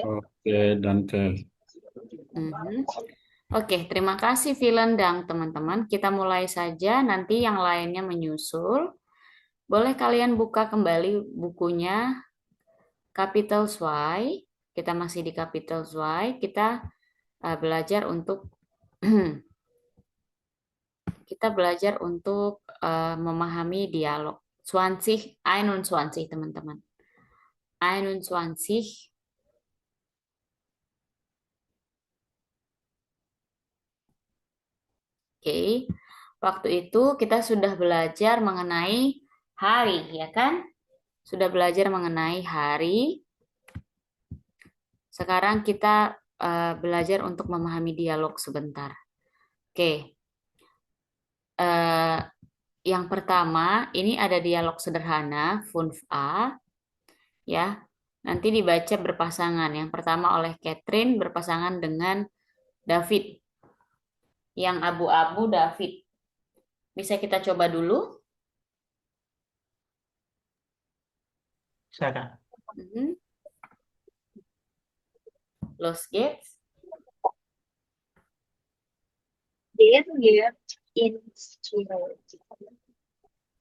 Oke, danke. Mhm. Oke, terima kasih Vilendang, teman-teman. Kita mulai saja, nanti yang lainnya menyusul. Boleh kalian buka kembali bukunya Capital Y. Kita masih di Capital Y. Kita belajar untuk kita belajar untuk memahami dialog. Swansih, Ainun Swansih, teman-teman. Ainun Swansih. Oke. Waktu itu kita sudah belajar mengenai hari, ya kan? Sudah belajar mengenai hari. Sekarang kita belajar untuk memahami dialog sebentar. Oke. Eh, yang pertama, ini ada dialog sederhana, Funf A, ya. Nanti dibaca berpasangan. Yang pertama oleh Catherine berpasangan dengan David. Yang abu-abu David. Bisa kita coba dulu. Silakan. Mhm. Los Gates.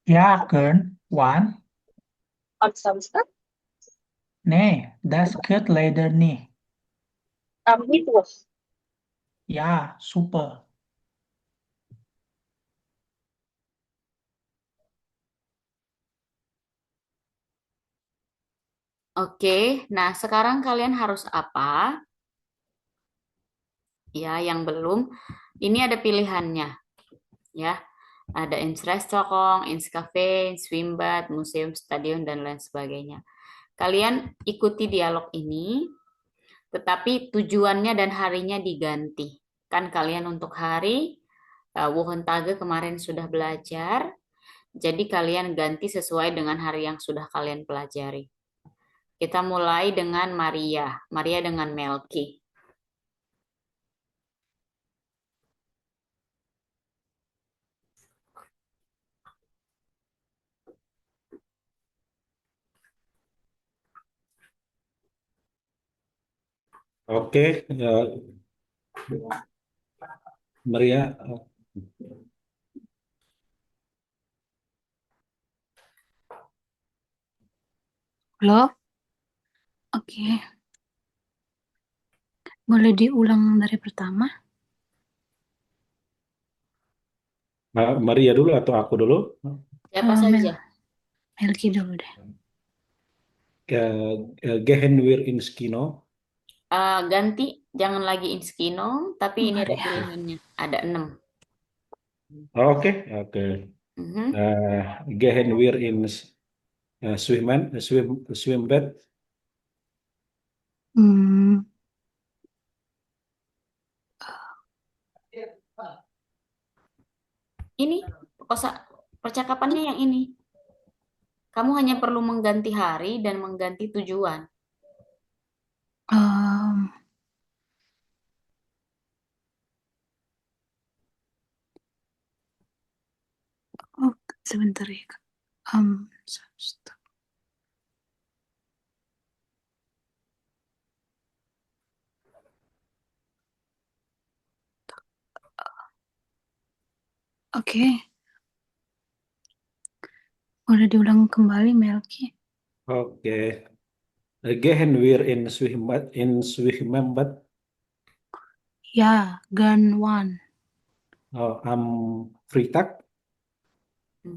Ja, Kern. One. Nee, das geht leider nicht. Ja, super. Oke, nah sekarang kalian harus apa? Ya, yang belum. Ini ada pilihannya, ya. Ada ins restaurant, ins cafe, ins Swimbad, museum, stadion, dan lain sebagainya. Kalian ikuti dialog ini, tetapi tujuannya dan harinya diganti. Kan kalian untuk hari, Wohentage kemarin sudah belajar, jadi kalian ganti sesuai dengan hari yang sudah kalian pelajari. Kita mulai dengan Maria. Maria dengan Melki. Oke, ya, Maria. Halo, oke. Boleh diulang dari pertama? Maria dulu atau aku dulu? Siapa Mel saja? Melki dulu deh. Gehen wir ins Kino. Ganti, jangan lagi Inskino, tapi ini ada Maria. pilihannya. Ada 6. Oke, oke. Mhm. Gehen wir ins Schwimmbad. Hmm, Ini percakapannya yang ini. Kamu hanya perlu mengganti hari dan mengganti tujuan. um, oh, sebentar ya, Kak. Stop. Oke, boleh diulang kembali, Melki? Oke. Gehen wir in Schwimmbad. Ya, Gun One. Am Freitag.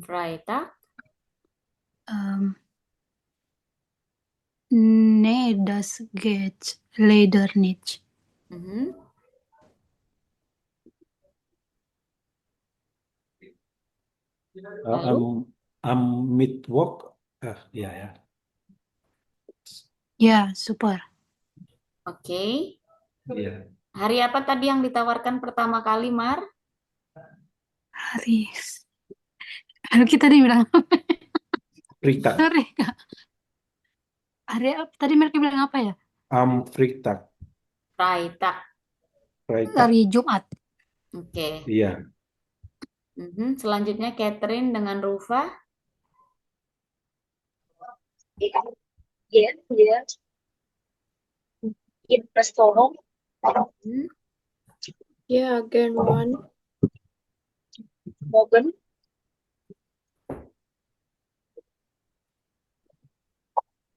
Freitag. Nee, das geht leider nicht. Mhm. Lalu? Am Mittwoch. Ya, ya. Ya, super. Oke. Iya. Hari apa tadi yang ditawarkan pertama kali, Mar? Hari. Aduh, kita dibilang apa? Freitag. Sorry, Kak. Hari apa? Tadi Melki bilang apa ya? Am Freitag. Freitag. Freitag. Hari Jumat. Oke. Iya. Mhm. Selanjutnya Catherine dengan Rufa. Yeah, yeah. In restaurant. Hmm? Yeah, again one. Morgan.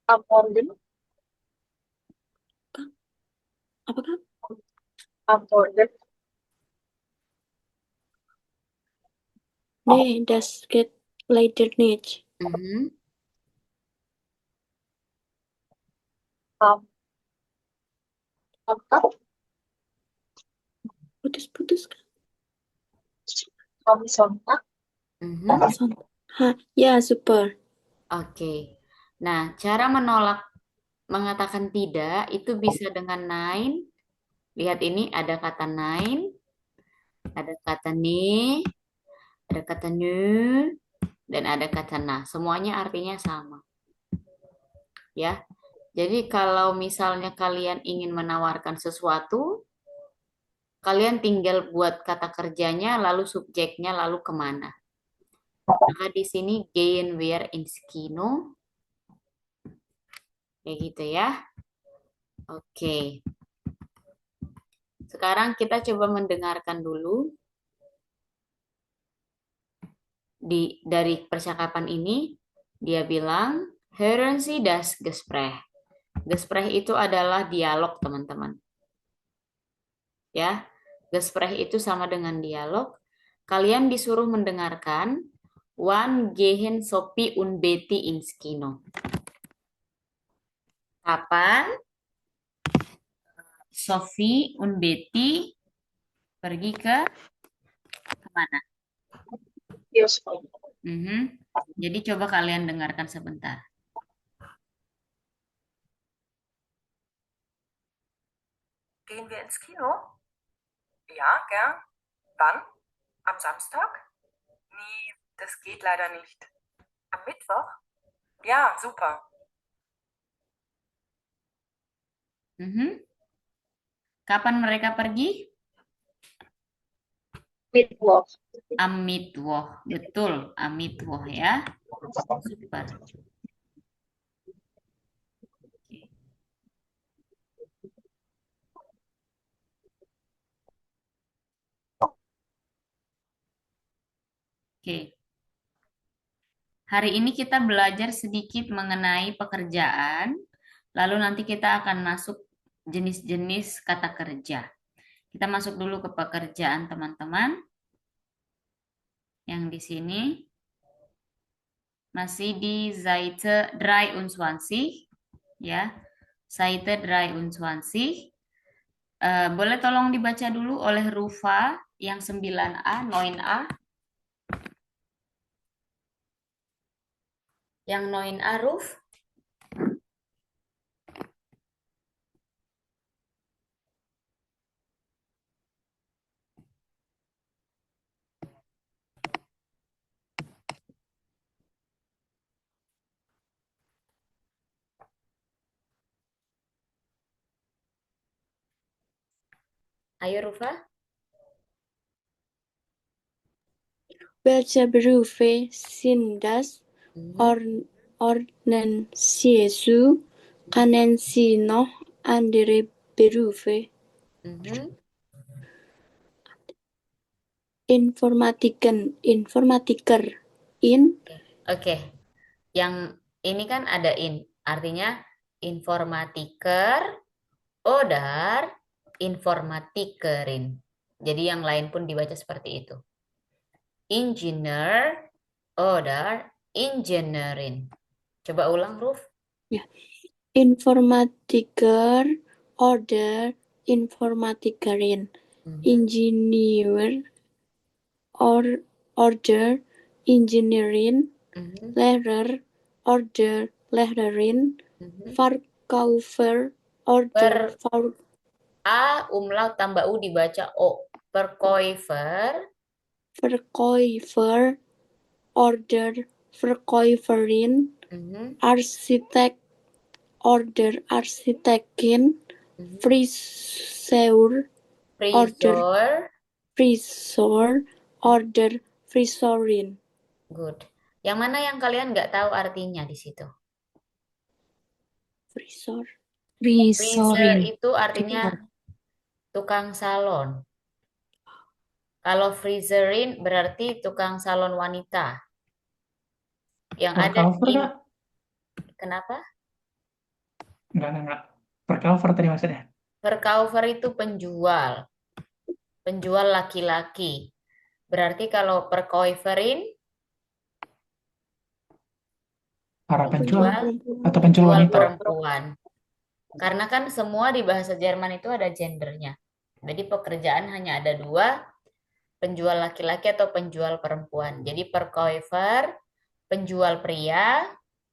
Morgan. Apakah? Morgan. Nee, das geht leider nicht. Mhm. Apa? Putus-putus kan? Sontak. Mhm. Sontak. Ya, super. Oke. Nah, cara menolak mengatakan tidak itu bisa dengan nein. Lihat ini ada kata nein, ada kata ne, ada kata ne, dan ada kata na. Semuanya artinya sama, ya. Jadi kalau misalnya kalian ingin menawarkan sesuatu, kalian tinggal buat kata kerjanya, lalu subjeknya, lalu kemana. Maka di sini gehen wir ins Kino, kayak gitu ya. Oke. Sekarang kita coba mendengarkan dulu dari percakapan ini. Dia bilang, hören Sie das Gespräch. Gespräch itu adalah dialog, teman-teman. Ya, Gespräch itu sama dengan dialog. Kalian disuruh mendengarkan Wann gehen Sophie und Betty ins Kino. Kapan Sophie und Betty pergi ke mana? Bioskop. Jadi coba kalian dengarkan sebentar. Gehen wir ins Kino? Ja, gern. Wann? Am Samstag? Nee, das geht leider nicht. Am Mittwoch? Ja, super. Kapan mereka pergi? Mittwoch. Am Mittwoch. Betul, am Mittwoch ya. Super. Oke. Hari ini kita belajar sedikit mengenai pekerjaan, lalu nanti kita akan masuk jenis-jenis kata kerja. Kita masuk dulu ke pekerjaan, teman-teman. Yang di sini masih di Seite 23, ya. Seite 23. Boleh tolong dibaca dulu oleh Rufa yang 9A, 9A. Yang 9A, Ruf. Ayo, Rufa. Welche Berufe sind das? Ordnen Sie zu? Kennen Sie noch andere Berufe? Informatiker. Oke. Yang ini kan ada in, artinya informatiker, oder informatikerin. Jadi yang lain pun dibaca seperti itu. Engineer, oder engineerin. Coba ulang, Ruf. Ya. Informatiker, oder informatikerin. Engineer, order engineering. Lehrer, order lehrerin. Verkäufer, order A, umlaut tambah U dibaca O. Verkäufer. Verkäufer, order Verkäuferin. Arsitek, order Arsitektin. Friseur, order Friseurin. Good. Yang mana yang kalian nggak tahu artinya di situ? Frisor. Freezer Risorin. itu artinya tukang salon. Kalau freezerin berarti tukang salon wanita. Yang Per ada cover in nggak? kenapa? Enggak. Per cover tadi maksudnya. Percover itu penjual. Penjual laki-laki. Berarti kalau percoverin Para penjual penjual atau penjual penjual wanita. perempuan. Karena kan semua di bahasa Jerman itu ada gendernya. Jadi pekerjaan hanya ada dua, penjual laki-laki atau penjual perempuan. Jadi Verkäufer, penjual pria,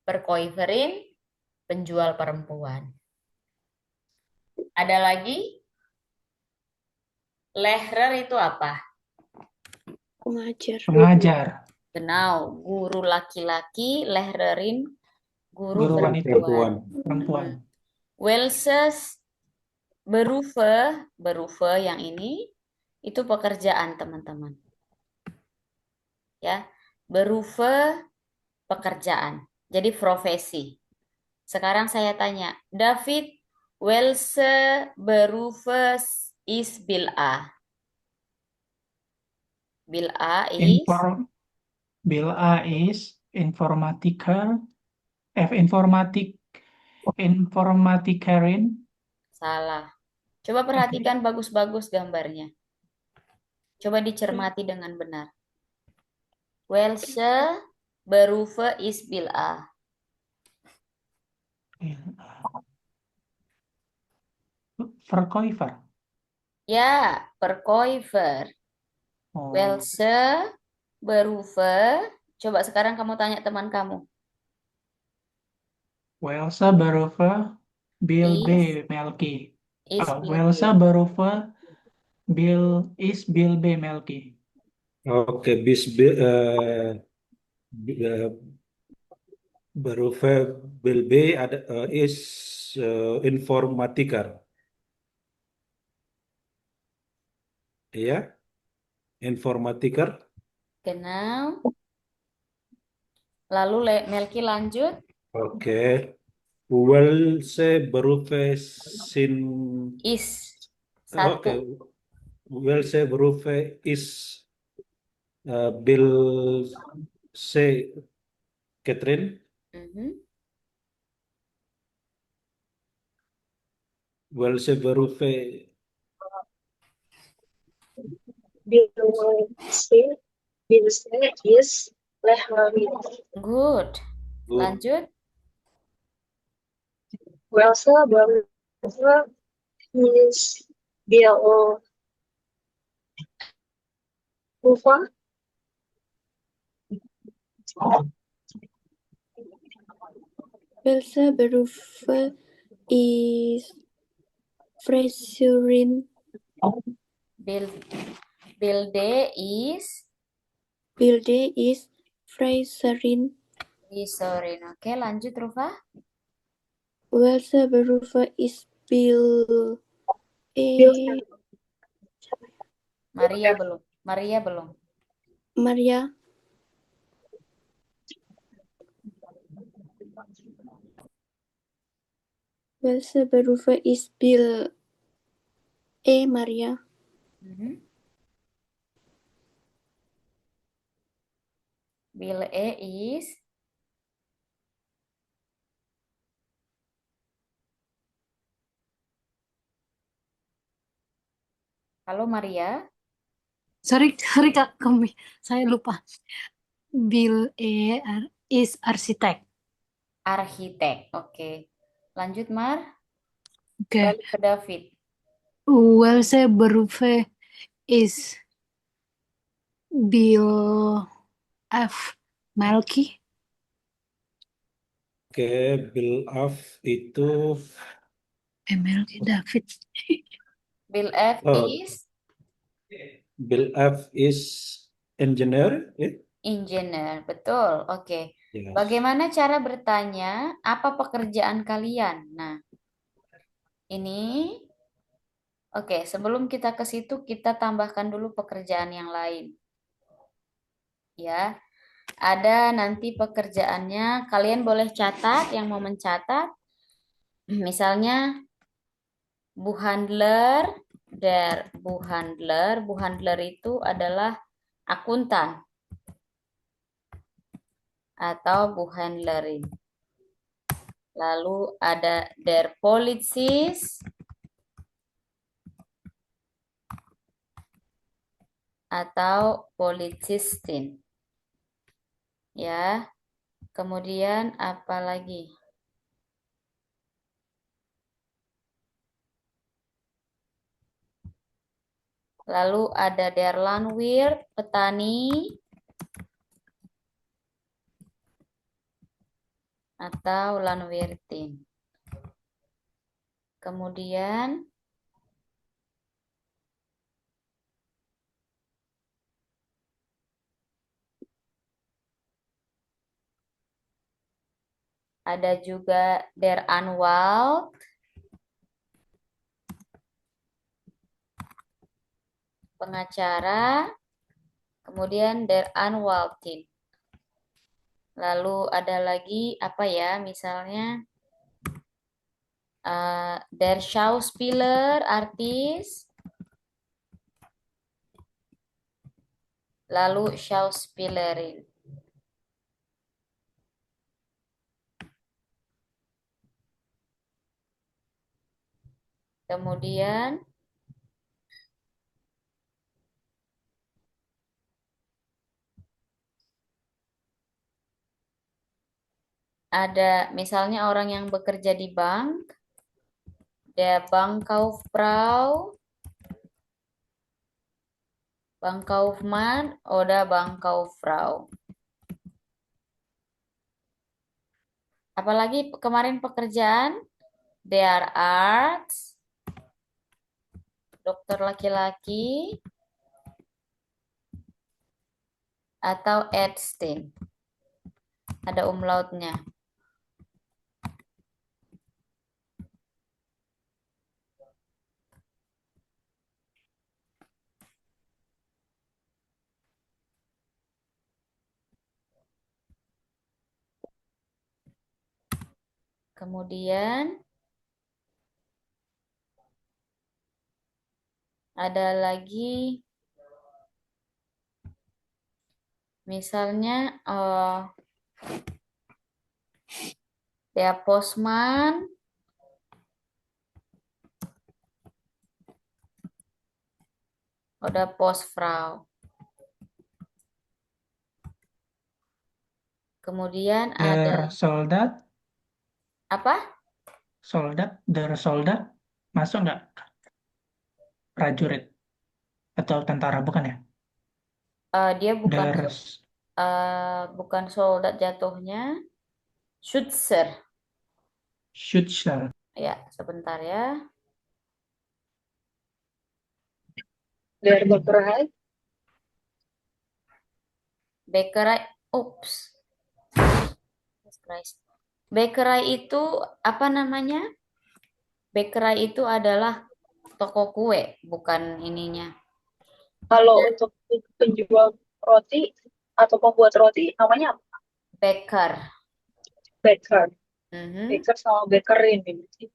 Verkäuferin, penjual perempuan. Ada lagi? Lehrer itu apa? Pengajar. Pengajar. Genau, guru laki-laki, Lehrerin, guru Guru wanita. perempuan. Perempuan. Welses Berufe yang ini itu pekerjaan teman-teman. Ya, Berufe pekerjaan. Jadi profesi. Sekarang saya tanya, David, welche Berufes is Bil A? Bil A is Bil A is informatikerin. salah. Coba perhatikan bagus-bagus gambarnya. Coba dicermati dengan benar. Welche Berufe is Bil A? Verkäufer. Ya, Verkäufer. Oh. Welche Berufe. Coba sekarang kamu tanya teman kamu. Welsa Berufe Bil B Melki. Welsa Berufe Bil B Melki. Oke, Berufe Bil B ada is informatiker. Ya, informatiker. Genau. Lalu Melki lanjut. Oke. Welche Berufe sind Is. Oke. Satu. Welche Berufe is Bil C Catherine. Welche Berufe Bil C is Lehrerin. Good. Lanjut. Welche Berufe is Bil Ufa. Welche Berufe is Friseurin? Bilde is Friseurin. Friserin. Oke, lanjut Rufa. Welche Berufe is Bil Maria belum. Maria? Welche Berufe is Bil Maria? Bil is Halo Maria. Sorry Kak, saya lupa. Bil is arsitek. Arsitek. Oke. Lanjut Mar. Oke. Balik ke David. Welche Berufe is Bil F Melki? Oke, Bil F itu Melki David. Bil F is Bil F is engineer, ya? engineer. Betul. Oke. Yes. Bagaimana cara bertanya apa pekerjaan kalian? Nah, ini oke, sebelum kita ke situ kita tambahkan dulu pekerjaan yang lain. Ya. Ada nanti pekerjaannya, kalian boleh catat yang mau mencatat. Misalnya Buhandler, der Buhandler. Buhandler itu adalah akuntan atau Buhandlerin. Lalu ada der Polizist atau Polizistin. Ya. Kemudian apa lagi? Lalu ada der Landwirt, petani atau Landwirtin. Kemudian ada juga der Anwalt, pengacara, kemudian der Anwaltin. Lalu ada lagi apa ya? Misalnya der Schauspieler, artis. Lalu Schauspielerin. Kemudian ada misalnya orang yang bekerja di bank, der Bankkauffrau, Bankkaufmann, oder Bankkauffrau. Apalagi kemarin pekerjaan, der Arzt, dokter laki-laki, atau Ärztin. Ada umlautnya. Kemudian ada lagi misalnya der Postmann, oder Postfrau. Kemudian Der ada Soldat, apa? der Soldat, masuk nggak? Prajurit atau tentara, bukan ya? Dia bukan Der bukan soldat jatuhnya. Schützer. Schützer, Ya, sebentar ya. Der Bäckerei, Bäckerei, ups. Jesus Christ. Bäckerei itu apa namanya? Bäckerei itu adalah toko kue, bukan ininya. kalau untuk penjual roti atau pembuat roti namanya apa? Baker. Baker. Mhm. Baker sama bakerin gitu.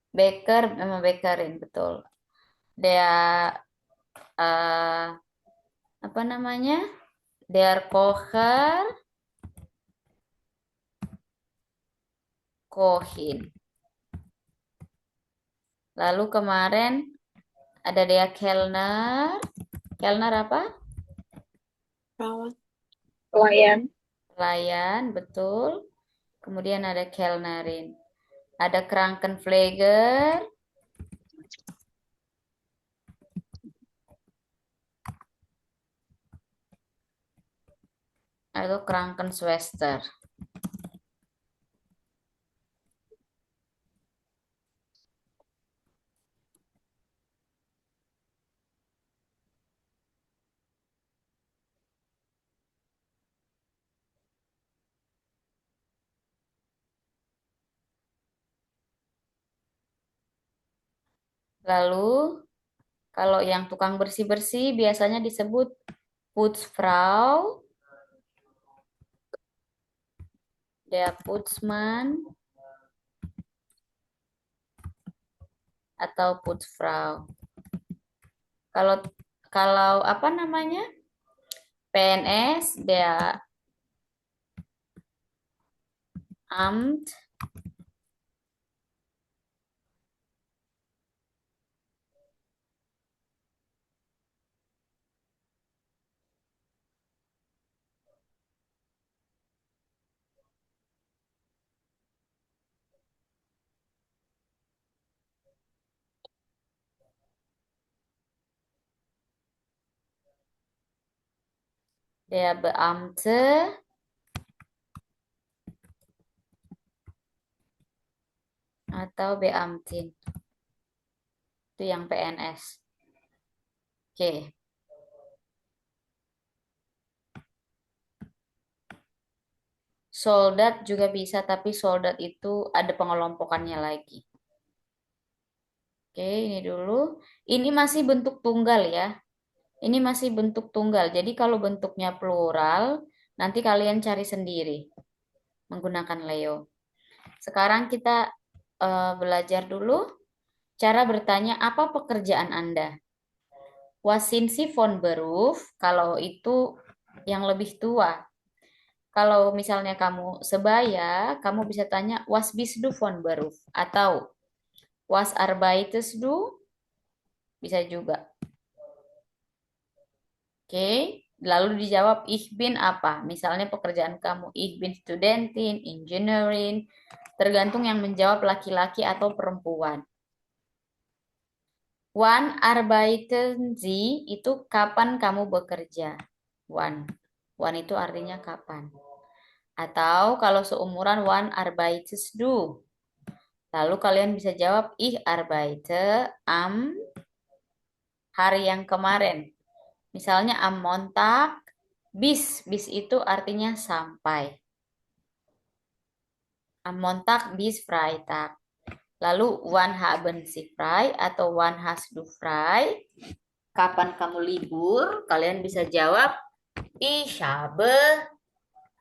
Baker memang bakerin, betul. Dia apa namanya? Der Kocher, Kohin. Lalu kemarin ada dia Kellner. Kellner apa? Perawat. Pelayan, Pelayan, betul. Kemudian ada Kellnerin. Ada Krankenpfleger. Atau Krankenschwester. Lalu kalau yang tukang bersih-bersih biasanya disebut Putzfrau, der Putzmann, atau Putzfrau. Kalau kalau apa namanya? PNS, Beamt, der Beamte, atau Beamtin. Itu yang PNS. Oke. Soldat juga bisa, tapi soldat itu ada pengelompokannya lagi. Oke, ini dulu. Ini masih bentuk tunggal ya. Ini masih bentuk tunggal. Jadi kalau bentuknya plural, nanti kalian cari sendiri menggunakan Leo. Sekarang kita belajar dulu cara bertanya apa pekerjaan Anda. Was sind Sie von Beruf? Kalau itu yang lebih tua. Kalau misalnya kamu sebaya, kamu bisa tanya was bist du von Beruf? Atau was arbeitest du? Bisa juga. Oke, lalu dijawab ich bin apa? Misalnya pekerjaan kamu ich bin Studentin, engineering, tergantung yang menjawab laki-laki atau perempuan. Wann arbeiten Sie itu kapan kamu bekerja? Wann. Wann itu artinya kapan. Atau kalau seumuran wann arbeitest du? Lalu kalian bisa jawab ich arbeite am hari yang kemarin. Misalnya am Montag bis itu artinya sampai. Am Montag bis Freitag. Lalu wann haben Sie frei atau wann hast du frei? Kapan kamu libur? Kalian bisa jawab ich habe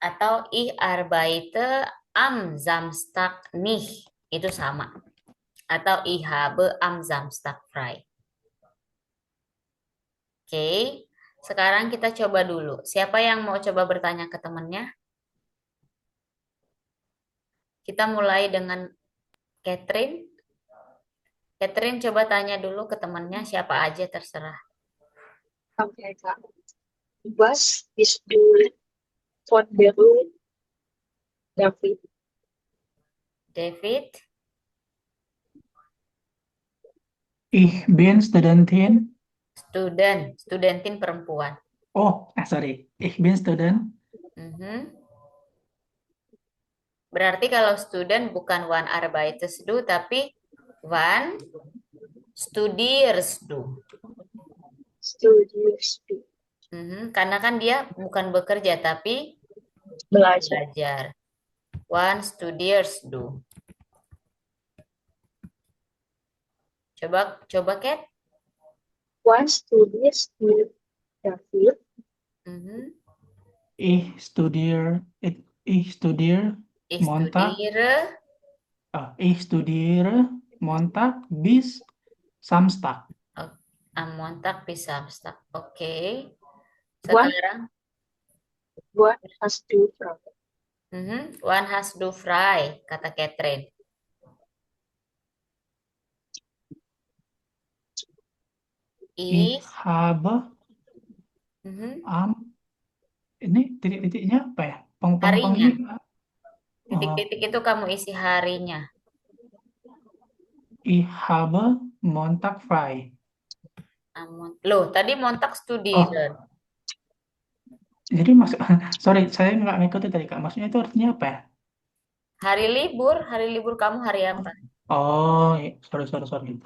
atau ich arbeite am Samstag nicht. Itu sama. Atau ich habe am Samstag frei. Oke, sekarang kita coba dulu. Siapa yang mau coba bertanya ke temannya? Kita mulai dengan Catherine. Catherine coba tanya dulu ke temannya, siapa aja terserah. Oke, Kak. Was bist du von Beruf, David? David, Ich bin Studentin. studentin perempuan. Oh, sorry. Ich bin Student. Mhm. Berarti kalau student bukan wann arbeitest du, tapi wann studierst du. Studierst du? Karena kan dia bukan bekerja, tapi Belajar. belajar. Wann studierst du. Coba Kat. Wann studierst du, David? Ich studiere Ich Montag. studiere Ich studiere Montag bis Samstag. am Montag bis Samstag. Oke. Wann? Sekarang Wann hast du frei? wann hast du frei, kata Catherine. Ich habe am ini titik-titiknya apa ya? Harinya. Titik-titik itu kamu isi harinya. Ich habe Montag frei. Loh, tadi Montag studieren. Jadi sorry, saya nggak ngikutin tadi Kak. Maksudnya itu artinya apa ya? Hari libur kamu hari apa? Oh, sorry.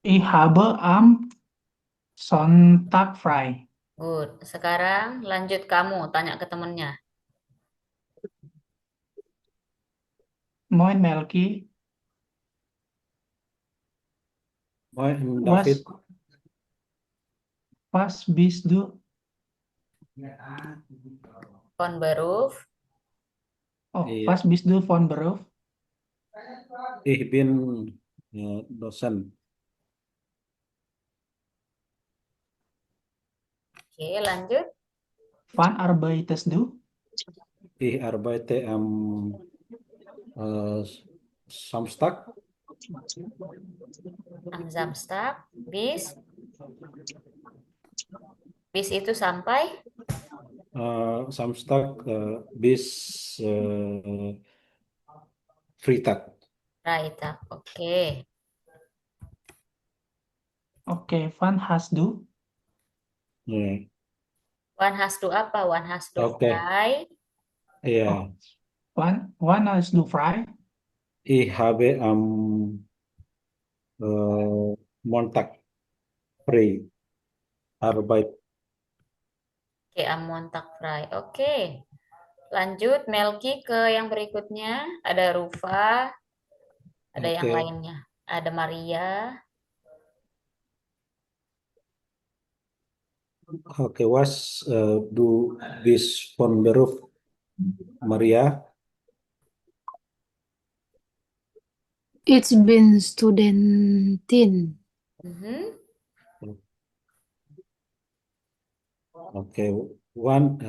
Ich habe am Sonntag frei. Good. Sekarang lanjut kamu tanya ke temennya. Moin Melki. Moin Was David. was bist du? Von Beruf. Oh, Iya. was bist du von Beruf? Ich bin Dosen. Oke, lanjut. Wann arbeitest du? Ich arbeite am Samstag. Am Samstag. Bis. Bis itu sampai. Samstag bis Freitag. Freitag. Oke. Oke, wann hast du? Iya. One has to apa? One has to Oke. fly. Iya. Oh, wann hast du frei? Ich habe am Montag frei. Arbeit. Oke, am Montag frei. Oke. Lanjut, Melki ke yang berikutnya. Ada Rufa, ada yang Oke. lainnya. Ada Maria. Oke, was du bist von Beruf, Maria? Ich bin Studentin. Mhm. Oke, wann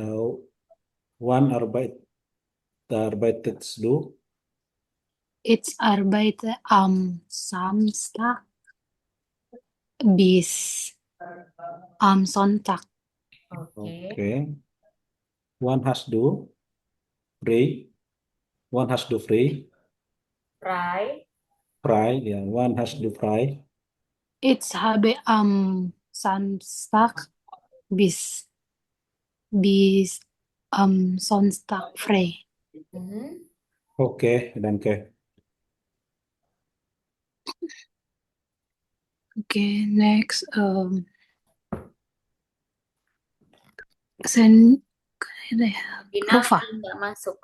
arbeitest du? Ich arbeite am Samstag bis am Sonntag. Oke. Oke. Wann hast du frei? Wann hast du frei? Frei. Frei, ya. Wann hast du frei? Ich habe am Samstag bis am Sonntag frei. Mhm. Oke, danke. Okay, next. Sen Final Rufa. nggak masuk.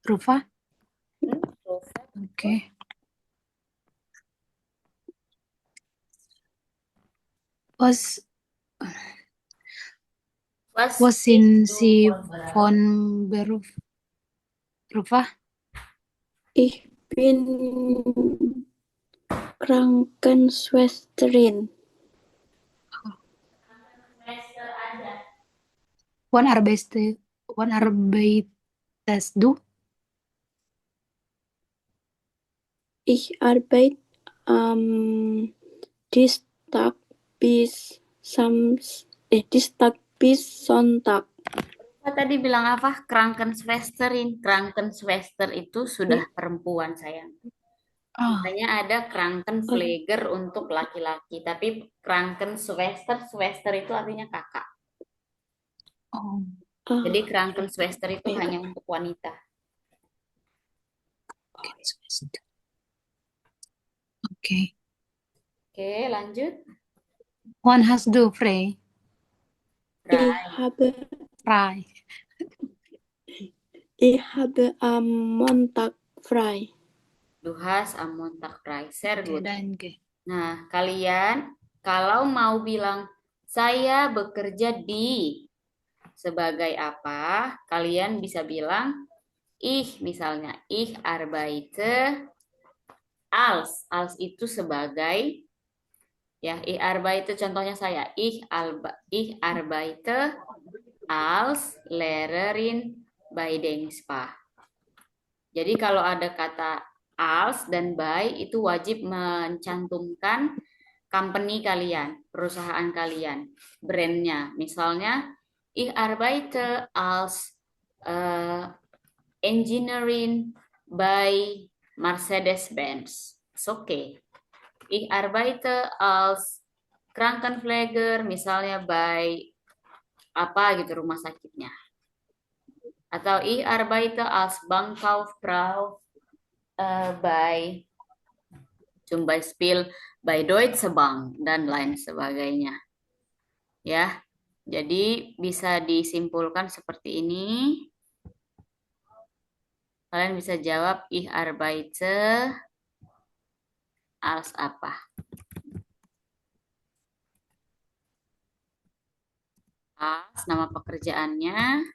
Rufa. Rufa. Okay. Was sind Sie von Beruf? Rufa? Ich bin Krankenschwesterin. Wann arbeitest du? Ich arbeite am Dienstag bis Dienstag bis Sonntag. Tadi bilang apa? Krankenschwesterin. Krankenschwester itu sudah perempuan, sayang. Ah, Makanya ada Krankenpfleger untuk laki-laki, tapi Krankenschwester itu artinya kakak. oh, Jadi Krankenschwester itu hanya untuk wanita. okay. Oke, lanjut. Wann hast du frei? Frei. Ich habe am Montag frei. Du hast am Montag frei. Sehr Okay, gut. danke. Nah, kalian kalau mau bilang saya bekerja di sebagai apa, kalian bisa bilang misalnya ich arbeite als. Als itu sebagai, ya, ich arbeite contohnya saya, ich arbeite als Lehrerin bei Dengspa. Jadi kalau ada kata als dan by itu wajib mencantumkan company kalian, perusahaan kalian, brandnya. Misalnya, ich arbeite als Engineering by Mercedes-Benz. It's okay. Ich arbeite als Krankenpfleger, misalnya by apa gitu rumah sakitnya. Atau ich arbeite als Bankkauffrau by zum Beispiel by Deutsche Bank dan lain sebagainya. Ya, jadi bisa disimpulkan seperti ini. Kalian bisa jawab ich arbeite als apa. Als nama pekerjaannya.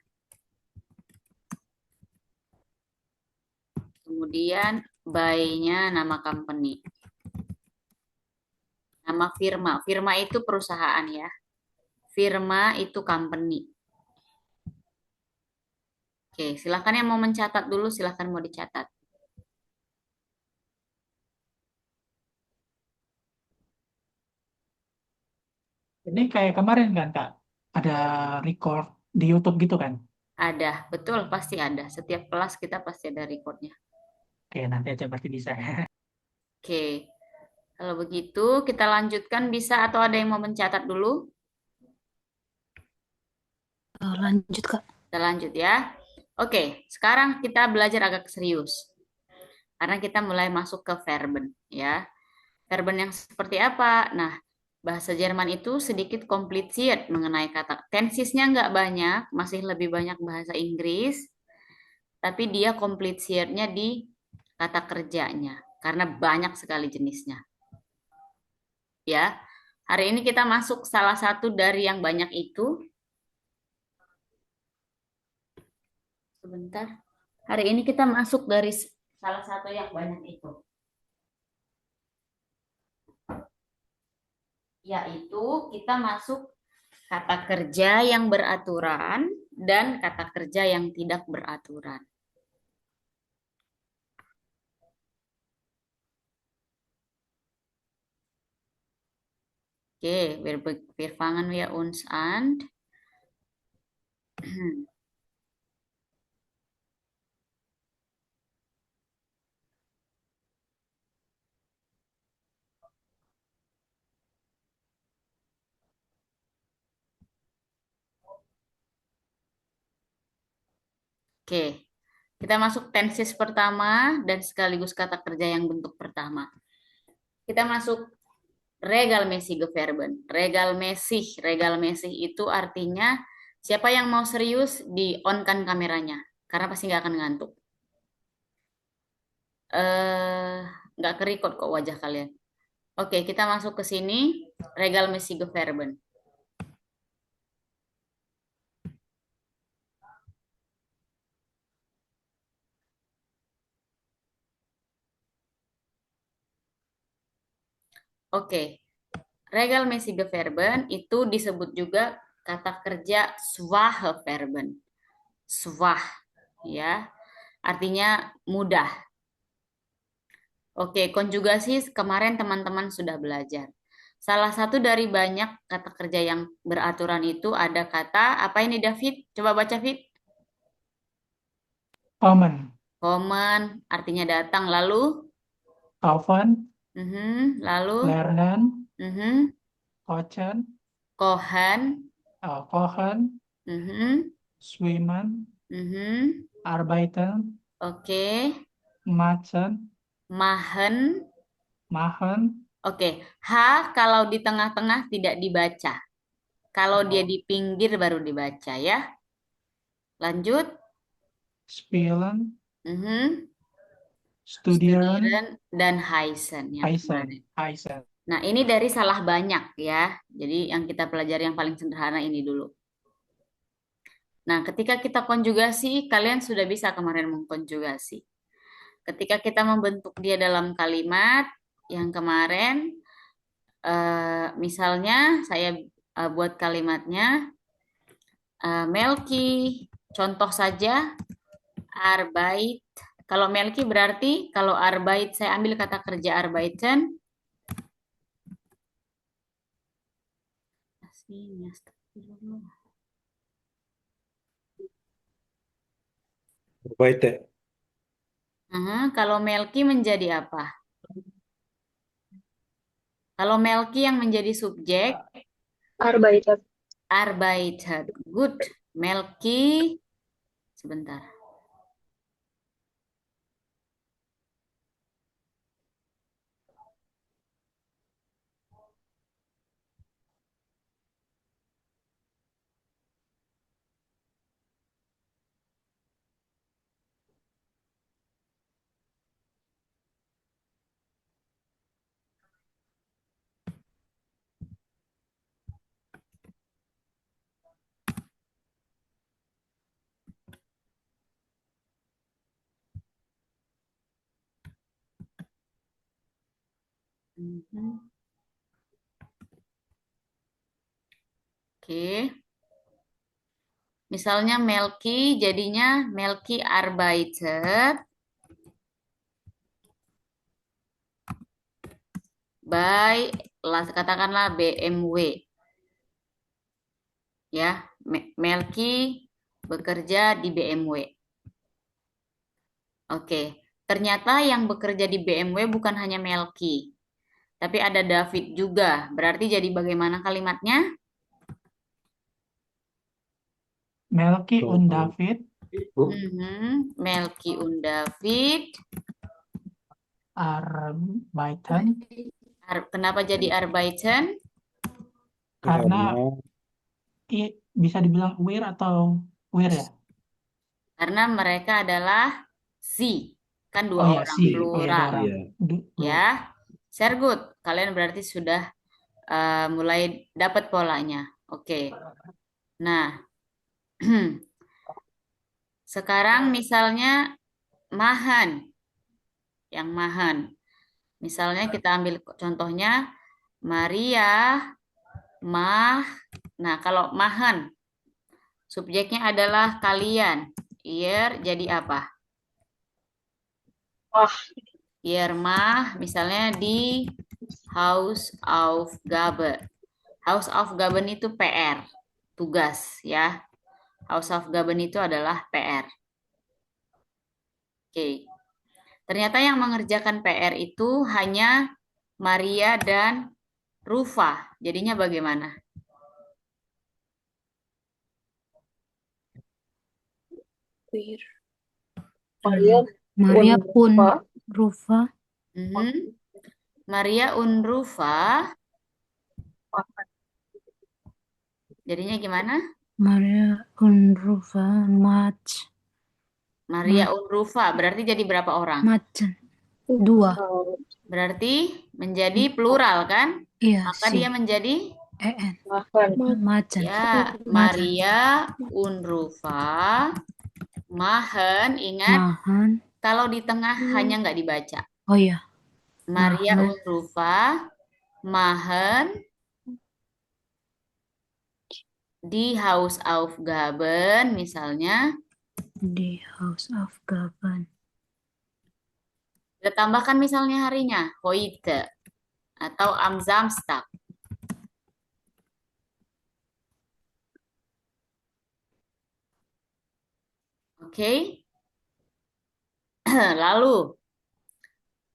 Kemudian by-nya nama company. Nama firma. Firma itu perusahaan ya. Firma itu company. Oke, silakan yang mau mencatat dulu, silakan mau dicatat. Ini kayak kemarin kan Kak, ada record di YouTube gitu kan? Ada, betul pasti ada. Setiap kelas kita pasti ada recordnya. Oke, nanti aja berarti bisa. Oke, kalau begitu kita lanjutkan bisa atau ada yang mau mencatat dulu? Lanjut, Kak. Kita lanjut ya. Oke, sekarang kita belajar agak serius. Karena kita mulai masuk ke verben ya. Verben yang seperti apa? Nah, bahasa Jerman itu sedikit komplisit mengenai kata. Tensisnya nggak banyak, masih lebih banyak bahasa Inggris. Tapi dia komplitsiernya di kata kerjanya. Karena banyak sekali jenisnya. Ya, hari ini kita masuk salah satu dari yang banyak itu. Sebentar. Hari ini kita masuk dari salah satu yang banyak itu. Yaitu kita masuk kata kerja yang beraturan dan kata kerja yang tidak beraturan. Oke, wir fangen wir uns an. Oke, kita masuk tenses pertama dan sekaligus kata kerja yang bentuk pertama. Kita masuk regelmäßige Verben. Regelmäßig itu artinya siapa yang mau serius di on-kan kameranya, karena pasti nggak akan ngantuk. Nggak kerikot kok wajah kalian. Oke, kita masuk ke sini. Regelmäßige Verben. Oke, regelmäßige Verben itu disebut juga kata kerja schwache Verben. Schwach, ya, artinya mudah. Oke, konjugasi kemarin teman-teman sudah belajar. Salah satu dari banyak kata kerja yang beraturan itu ada kata, apa ini David? Coba baca, David. Common, Kommen, artinya datang. Lalu? kaufen, Lalu? lernen, Mhm. kochen, Kochen. kochen, Mhm. swimmen, Mhm. arbeiten, Oke. machen, Machen. machen, Oke. H kalau di tengah-tengah tidak dibaca. Kalau dia di pinggir baru dibaca ya. Lanjut. spielen, Mhm. studieren, Studieren dan heißen yang kemarin. heißen. Nah, ini dari salah banyak ya. Jadi yang kita pelajari yang paling sederhana ini dulu. Nah, ketika kita konjugasi, kalian sudah bisa kemarin mengkonjugasi. Ketika kita membentuk dia dalam kalimat yang kemarin, misalnya saya buat kalimatnya, Melki, contoh saja, Arbeit. Kalau Melki berarti, kalau Arbeit, saya ambil kata kerja Arbeiten. Baik, Kalau Melki menjadi apa? Kalau Melki yang menjadi subjek, Arbeiter. Arbeitet. Good. Melki, sebentar. Mhm. Oke. Misalnya Melki jadinya Melki arbeitet by katakanlah BMW. Ya, Melki bekerja di BMW. Oke. Ternyata yang bekerja di BMW bukan hanya Melki, tapi ada David juga. Berarti jadi bagaimana kalimatnya? Melki und So, David Bu, Melki und David. arbeiten Kenapa jadi arbeiten? karena karena bisa dibilang were atau were ya? Karena mereka adalah si. Kan Oh dua ya, orang, si. Oh ya, plural. dua orang. iya, Ya, sehr good. Kalian berarti sudah mulai dapat polanya. Oke. Nah, sekarang misalnya mahan. Yang mahan. Misalnya kita ambil contohnya Maria, mah. Nah, kalau mahan, subjeknya adalah kalian. Ihr jadi apa? Wah, Ihr mah, misalnya di Hausaufgabe. Hausaufgaben itu PR, tugas ya. Hausaufgaben itu adalah PR. Oke. Ternyata yang mengerjakan PR itu hanya Maria dan Rufa. Jadinya bagaimana? Wir. Maria Maria und pun Rufa. Rufa. Maria und Rufa. Jadinya gimana? Maria und Rufa match. Maria und Rufa. Berarti jadi berapa orang? Macen. Dua. Berarti menjadi plural kan? Iya, Maka si. dia menjadi En. Makan. Macen. ya Maria und Rufa. Mahen, ingat Mahan. kalau di tengah hanya nggak dibaca. Oh iya. Maria Mahen. und Rufa. Mahen di Hausaufgaben misalnya. Di Hausaufgaben. Kita tambahkan misalnya harinya, heute atau am Samstag. Oke. Lalu,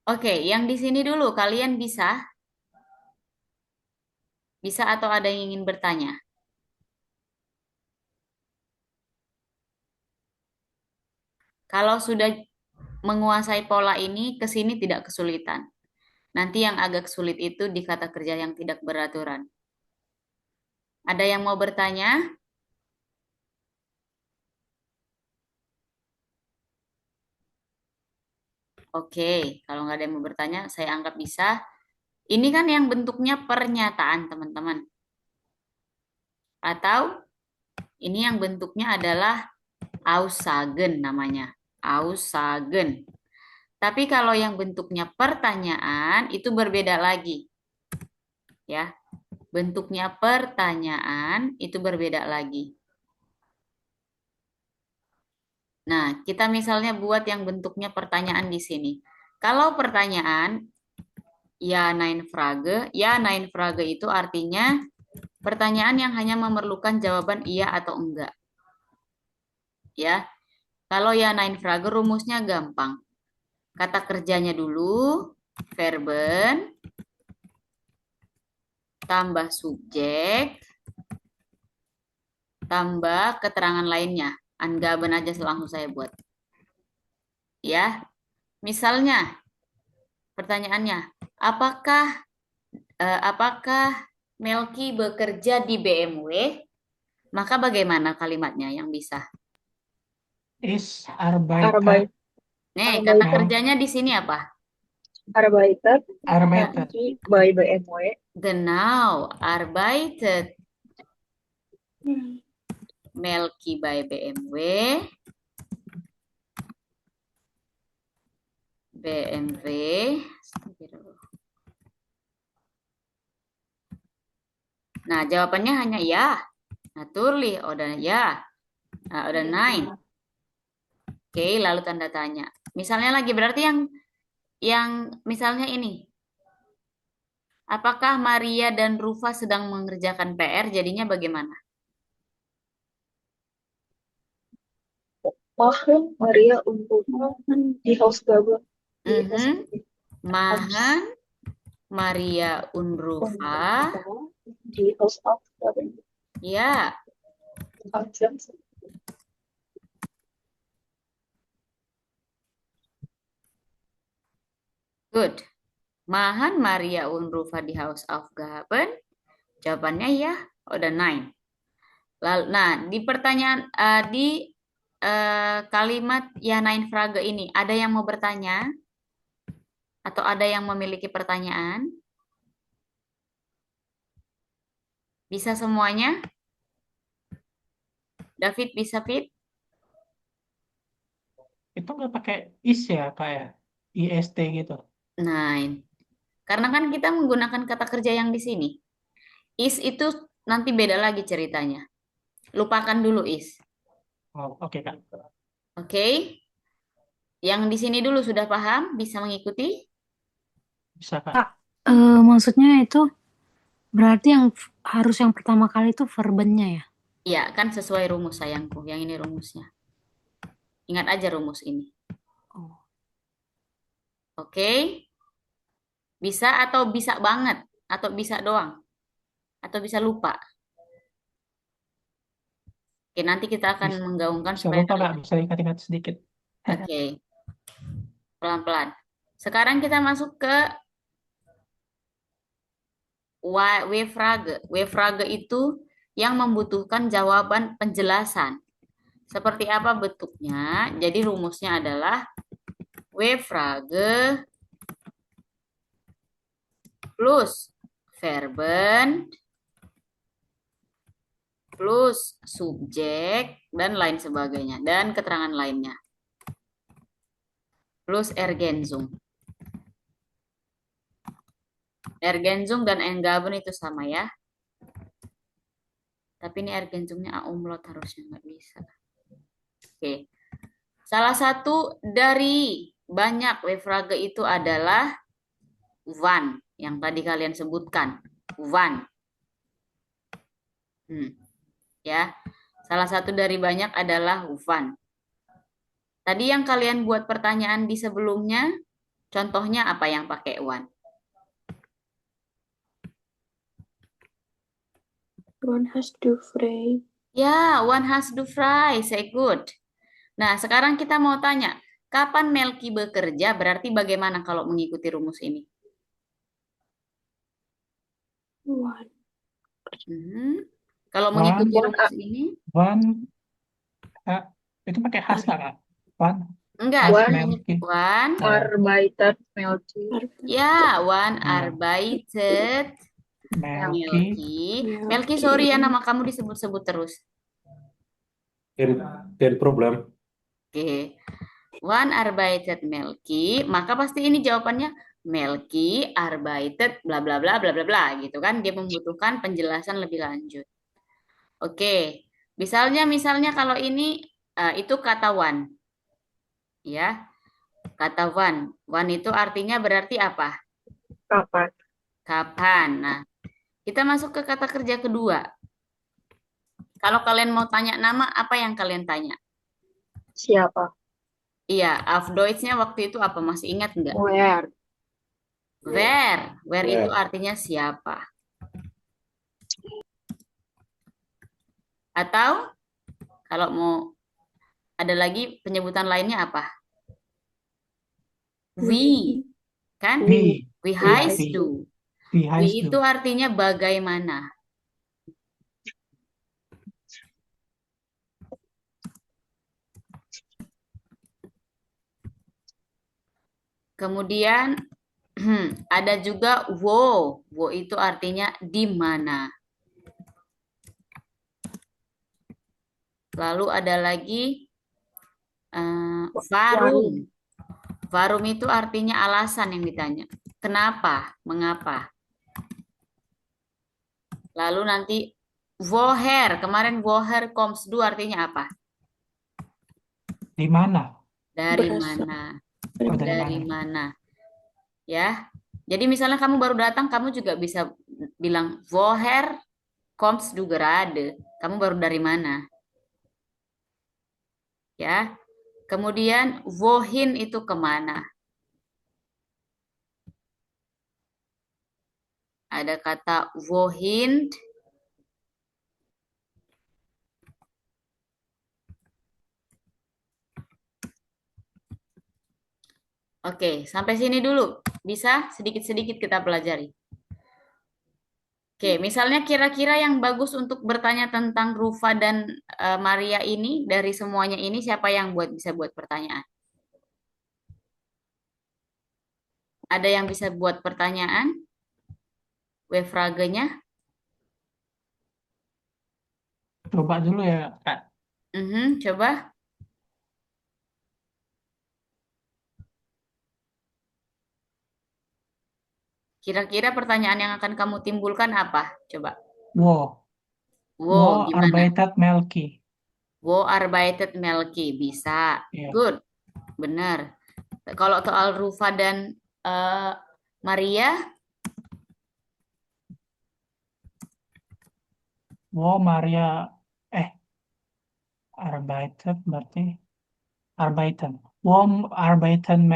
oke, yang di sini dulu kalian bisa atau ada yang ingin bertanya? Kalau sudah menguasai pola ini, ke sini tidak kesulitan. Nanti yang agak sulit itu di kata kerja yang tidak beraturan. Ada yang mau bertanya? Oke, kalau nggak ada yang mau bertanya, saya anggap bisa. Ini kan yang bentuknya pernyataan, teman-teman. Atau ini yang bentuknya adalah Aussagen namanya. Aussagen. Tapi kalau yang bentuknya pertanyaan itu berbeda lagi. Ya. Bentuknya pertanyaan itu berbeda lagi. Nah, kita misalnya buat yang bentuknya pertanyaan di sini. Kalau pertanyaan ya nein Frage itu artinya pertanyaan yang hanya memerlukan jawaban iya atau enggak. Ya. Kalau ya nein Frage rumusnya gampang. Kata kerjanya dulu, verben, tambah subjek, tambah keterangan lainnya. Angaben aja langsung saya buat. Ya, misalnya pertanyaannya, apakah Melki bekerja di BMW? Maka bagaimana kalimatnya yang bisa? Is arbeiten. Arbeit. Nih, Arbeit. kata kerjanya di sini apa? Arbeitet. Arbeitet. By BMW. Genau, arbeitet Melki by BMW. BMW. Nah, jawabannya hanya ya. Naturally, oder ya. Oder nein. Oke, lalu tanda tanya. Misalnya lagi berarti yang misalnya ini. Apakah Maria dan Rufa sedang mengerjakan PR? Jadinya bagaimana? Machen Maria und Rufa die Hausaufgabe. Mhm. Machen Maria und Und Rufa. Rufa die Hausaufgabe. Ya, good. Machen Maria und Rufa die Hausaufgaben? Jawabannya ya, udah nein. Lalu, nah, di pertanyaan di kalimat ya nein Frage ini ada yang mau bertanya atau ada yang memiliki pertanyaan? Bisa semuanya? David bisa Fit? Itu nggak pakai is ya, kayak IST gitu. Nein. Karena kan kita menggunakan kata kerja yang di sini. Is itu nanti beda lagi ceritanya. Lupakan dulu is. Oh, oke Kak. Oke? Yang di sini dulu sudah paham? Bisa mengikuti? Bisa Kak. Kak, maksudnya itu berarti harus yang pertama kali itu verbennya ya? Iya, kan sesuai rumus sayangku. Yang ini rumusnya. Ingat aja rumus ini. Oh. Oke? Bisa atau bisa banget? Atau bisa doang? Atau bisa lupa? Oke, nanti kita akan Bisa, menggaungkan bisa supaya lupa Kak, kalian. bisa ingat-ingat sedikit. Oke. Pelan-pelan. Sekarang kita masuk ke W-frage. W-frage itu yang membutuhkan jawaban penjelasan. Seperti apa bentuknya? Jadi rumusnya adalah W-frage plus verben plus subjek dan lain sebagainya. Dan keterangan lainnya. Plus Ergänzung. Ergänzung dan Eingaben itu sama ya. Tapi ini Ergänzungnya umlaut harusnya nggak bisa. Oke. Salah satu dari banyak W-frage itu adalah wann yang tadi kalian sebutkan. Wann. Ya. Salah satu dari banyak adalah wann. Tadi yang kalian buat pertanyaan di sebelumnya, contohnya apa yang pakai wann? Wann hast du frei? Ya, wann hast du frei? Say good. Nah, sekarang kita mau tanya, kapan Melki bekerja? Berarti bagaimana kalau mengikuti rumus ini? Wann? Kalau Wann. mengikuti rumus ini? One, itu pakai has nggak Kak? One, Enggak, has Wann. Melki. Wann. Arbeiter Melki. Ya, wann Ya. arbeitet Melki. Melki, sorry ya nama kamu disebut-sebut terus. Kein Problem. Oke. Wann arbeitet Melki, maka pasti ini jawabannya Melki arbeitet bla bla bla bla bla bla gitu kan. Dia membutuhkan penjelasan lebih lanjut. Oke. Misalnya kalau ini itu kata wann. Ya. Kata wann. Wann itu artinya berarti apa? Kapan? Kapan. Nah, kita masuk ke kata kerja kedua. Kalau kalian mau tanya nama, apa yang kalian tanya? Siapa? Iya, auf Deutsch-nya waktu itu apa? Masih ingat nggak? Where? Where. Where itu Where. artinya siapa? Atau kalau mau ada lagi penyebutan lainnya apa? We. Kan? We. We heißt We. du. We We has itu to. artinya bagaimana. Kemudian ada juga wo. Wo itu artinya di mana. Lalu ada lagi warum. Warum itu artinya alasan yang ditanya. Kenapa? Mengapa? Lalu nanti woher. Kemarin woher kommst du artinya apa? Di mana? Dari Berasal. mana? Oh, dari Dari mana? mana? Ya. Jadi misalnya kamu baru datang, kamu juga bisa bilang woher kommst du gerade? Kamu baru dari mana? Ya. Kemudian wohin itu kemana? Ada kata wohin. Oke, sampai sini dulu. Bisa sedikit-sedikit kita pelajari. Oke, misalnya kira-kira yang bagus untuk bertanya tentang Rufa dan Maria ini, dari semuanya ini siapa yang bisa buat pertanyaan? Ada yang bisa buat pertanyaan? Wefragenya? Coba dulu ya, Kak. Coba. Kira-kira pertanyaan yang akan kamu timbulkan apa? Coba. Wo, Wo, gimana? arbeitet Melki. Wo arbeitet Melki. Bisa. Ya. Good. Benar. Kalau soal Rufa dan eh, Maria, Wo Maria, arbeitet berarti arbeiten. Wo arbeiten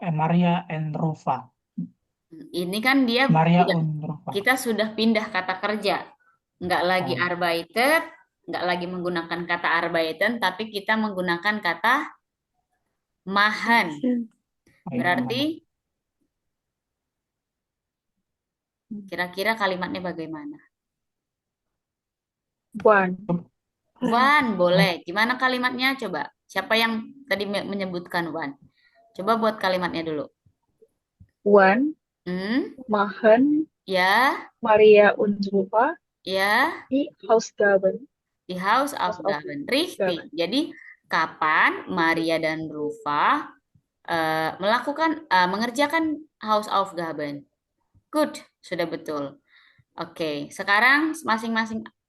Maria and Rufa. ini kan dia Maria udah, und Rufa. kita sudah pindah kata kerja. Nggak lagi Oh. arbeitet, nggak lagi menggunakan kata arbeiten, tapi kita menggunakan kata machen. Oh, iya, Berarti benar. kira-kira kalimatnya bagaimana? One. Wan, boleh. Gimana kalimatnya? Coba. Siapa yang tadi menyebutkan wan? Coba buat kalimatnya dulu. One. Machen Ya, Maria und Rufa ya. die Hausgaben. Di Hausaufgaben. Richtig. Jadi, kapan Maria dan Rufa mengerjakan Hausaufgaben? Good, sudah betul. Oke, sekarang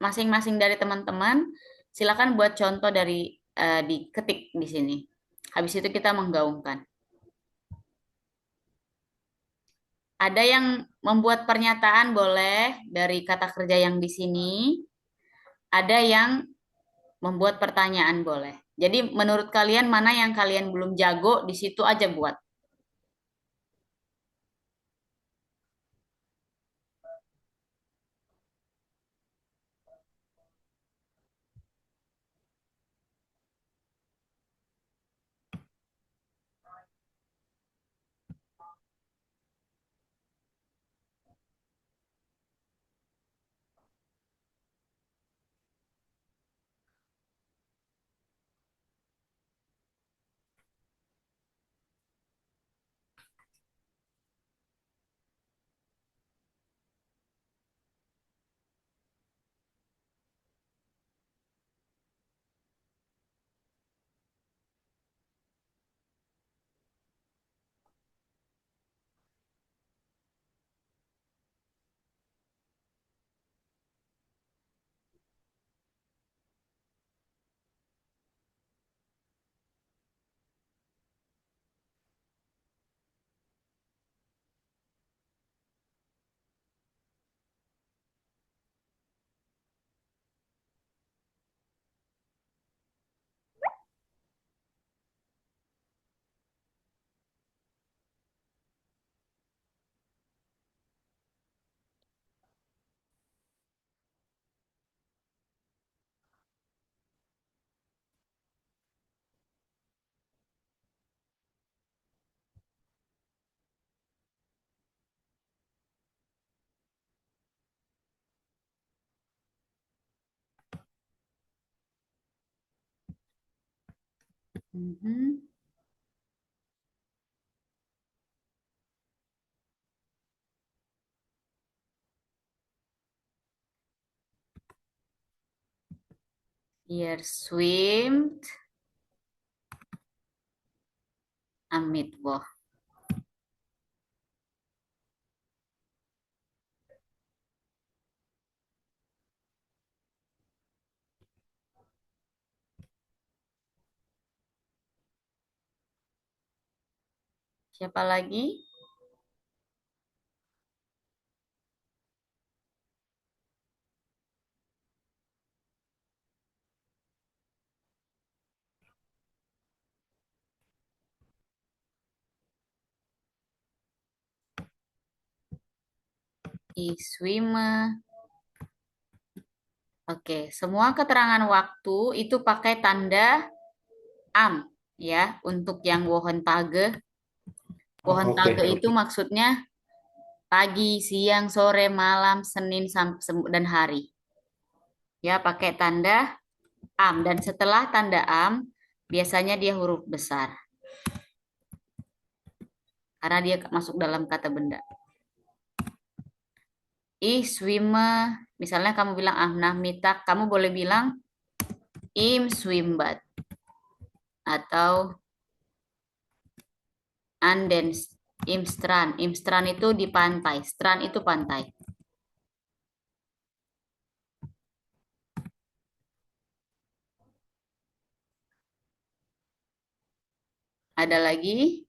masing-masing dari teman-teman silakan buat contoh dari diketik di sini. Habis itu kita menggaungkan. Ada yang membuat pernyataan boleh dari kata kerja yang di sini. Ada yang membuat pertanyaan boleh. Jadi menurut kalian mana yang kalian belum jago, di situ aja buat. Ihr schwimmt am Mittwoch. Siapa lagi? Ich schwimme. Oke, semua keterangan waktu itu pakai tanda am ya untuk yang Wochentage. Oh, Wochentage oke, itu oke. maksudnya pagi, siang, sore, malam, Senin dan hari. Ya, pakai tanda am dan setelah tanda am biasanya dia huruf besar karena dia masuk dalam kata benda. Ich schwimme, misalnya kamu bilang am Nachmittag, kamu boleh bilang im Schwimmbad atau an den im Strand. Im Strand itu di pantai. Strand itu pantai. Ada lagi?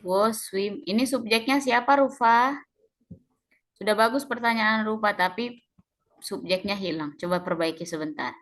Was swim. Ini subjeknya siapa, Rufa? Sudah bagus pertanyaan Rufa, tapi subjeknya hilang. Coba perbaiki sebentar.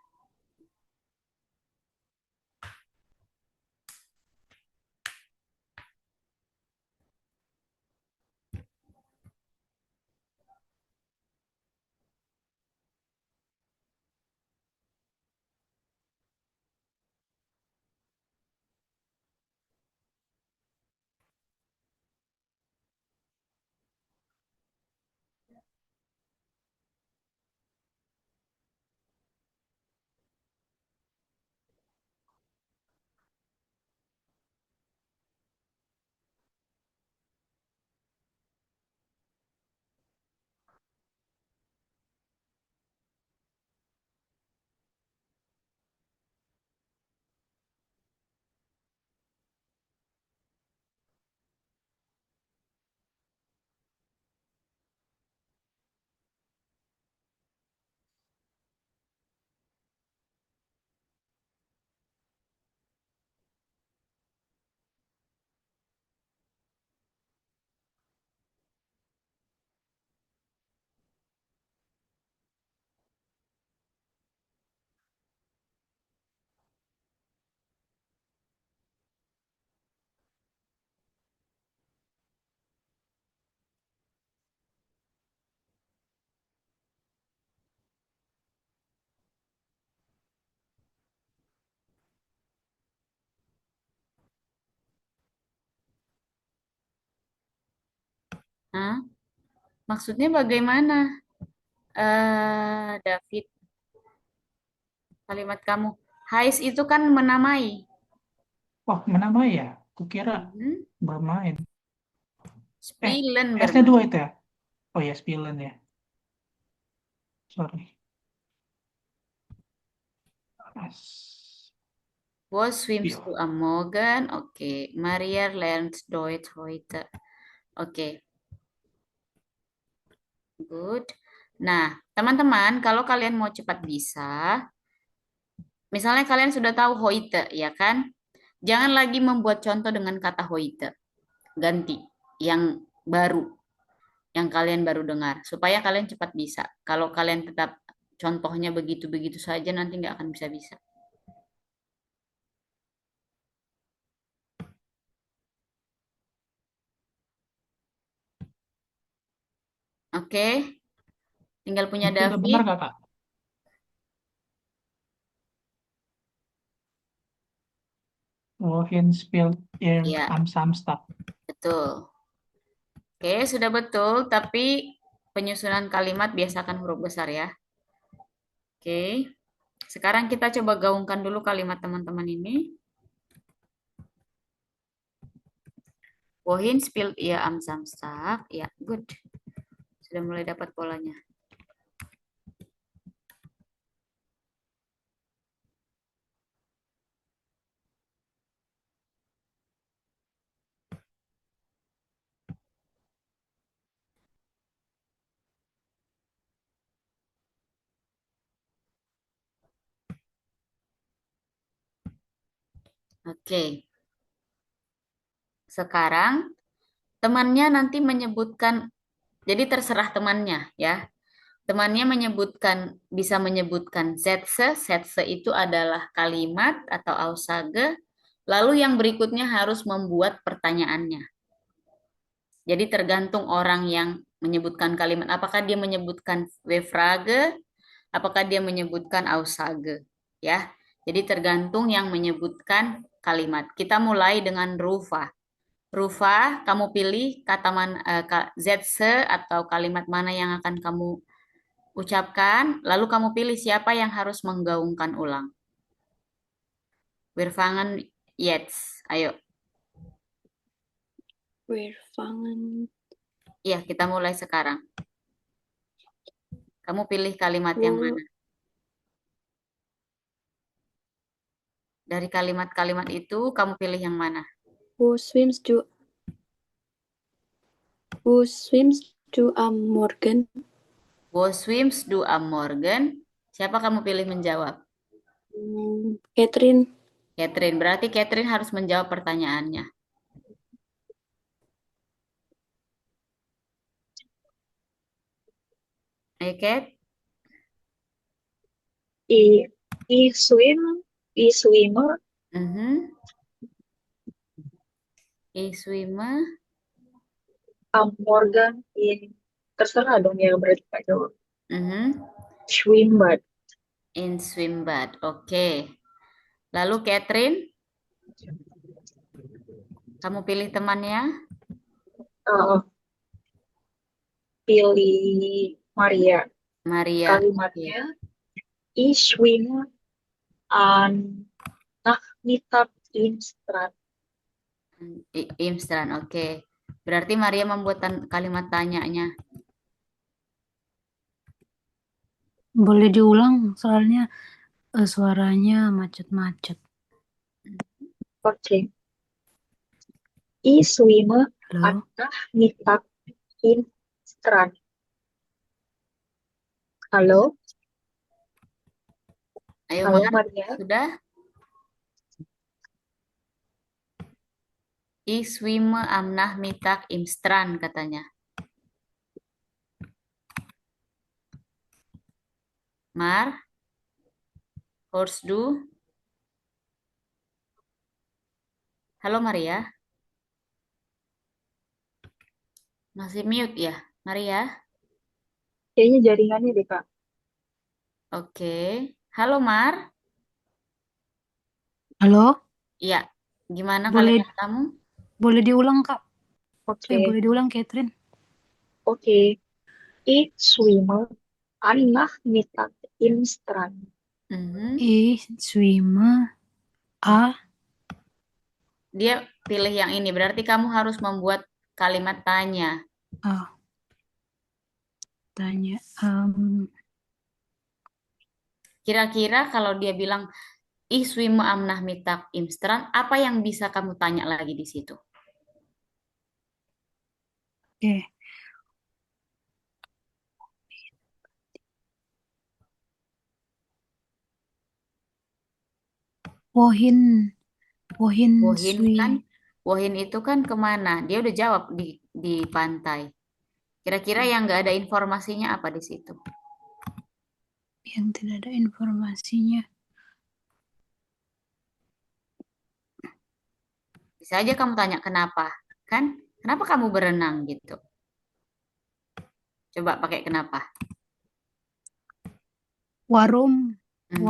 Hah? Maksudnya bagaimana, David? Kalimat kamu. Hais itu kan menamai. Wah, menamai ya? Kukira Mhm. bermain. Spielen S-nya 2 bermain. itu ya? Oh ya, spielen ya. Sorry. S. Wo schwimmst Spiel. du am Morgen? Oke. Maria lernt Deutsch heute. Oke, good. Nah, teman-teman, kalau kalian mau cepat bisa, misalnya kalian sudah tahu heute, ya kan? Jangan lagi membuat contoh dengan kata heute. Ganti yang baru, yang kalian baru dengar, supaya kalian cepat bisa. Kalau kalian tetap contohnya begitu-begitu saja, nanti nggak akan bisa-bisa. Oke, tinggal punya Itu udah benar David. nggak, Kak? Wohin spielt ihr Ya, am Samstag? betul. Oke, sudah betul, tapi penyusunan kalimat biasakan huruf besar ya. Oke. Sekarang kita coba gaungkan dulu kalimat teman-teman ini. Wohin spielt ihr am Samstag? Ya, good. Sudah mulai dapat polanya. Oke. Sekarang temannya nanti menyebutkan, jadi terserah temannya ya. Temannya bisa menyebutkan Sätze. Sätze itu adalah kalimat atau Aussage. Lalu yang berikutnya harus membuat pertanyaannya. Jadi tergantung orang yang menyebutkan kalimat. Apakah dia menyebutkan W-Frage, apakah dia menyebutkan Aussage. Ya. Jadi tergantung yang menyebutkan kalimat. Kita mulai dengan Rufa. Rufa, kamu pilih kata Sätze atau kalimat mana yang akan kamu ucapkan, lalu kamu pilih siapa yang harus menggaungkan ulang. Wir fangen jetzt. Ayo. Wir fangen. Iya, kita mulai sekarang. Kamu pilih kalimat yang Wo, mana? Dari kalimat-kalimat itu, kamu pilih yang mana? wo schwimmst du? Wo schwimmst du am Morgen? Wo swimmst du am Morgen? Siapa kamu pilih menjawab? Catherine. Catherine. Berarti Catherine harus menjawab pertanyaannya. Ayo, Cat. Ich schwimme Ich schwimme am Morgen terserah dong ya berarti Kak jawab. Schwimmbad. in Schwimmbad. Oke. Lalu Catherine, kamu pilih temannya? Pilih Maria. Maria. Kalimatnya Ich schwimme an Nachmittag im Strand. Im Strand. Oke. Berarti Maria membuat kalimat tanyanya. Boleh diulang soalnya suaranya macet-macet. Oke. Ich schwimme an Halo? Nachmittag im Strand. Halo? Ayo, Halo, Mar. Maria. Sudah? Ich schwimme am Nachmittag im Strand, katanya. Mar? Hörst du? Halo, Maria. Masih mute ya, Maria? Kayaknya jaringannya deh, Kak. Oke. Halo, Mar. Halo? Iya. Gimana Boleh kalimat kamu? boleh diulang, Kak? Oke. Boleh diulang, Catherine? Oke. Ich schwimme an Nachmittag im Strand. Ich schwimme a Dia pilih yang ini. Berarti kamu harus membuat kalimat tanya. tanya Kira-kira kalau dia bilang Ich schwimme am Nachmittag im Strand, apa yang bisa kamu tanya lagi di situ? Oke. Wohin Wohin Swi kan? Wohin itu kan kemana? Dia udah jawab di pantai. Kira-kira yang nggak ada informasinya apa di situ? yang tidak ada informasinya. Bisa aja kamu tanya kenapa, kan? Kenapa kamu berenang gitu? Coba pakai kenapa? Warum Mhm.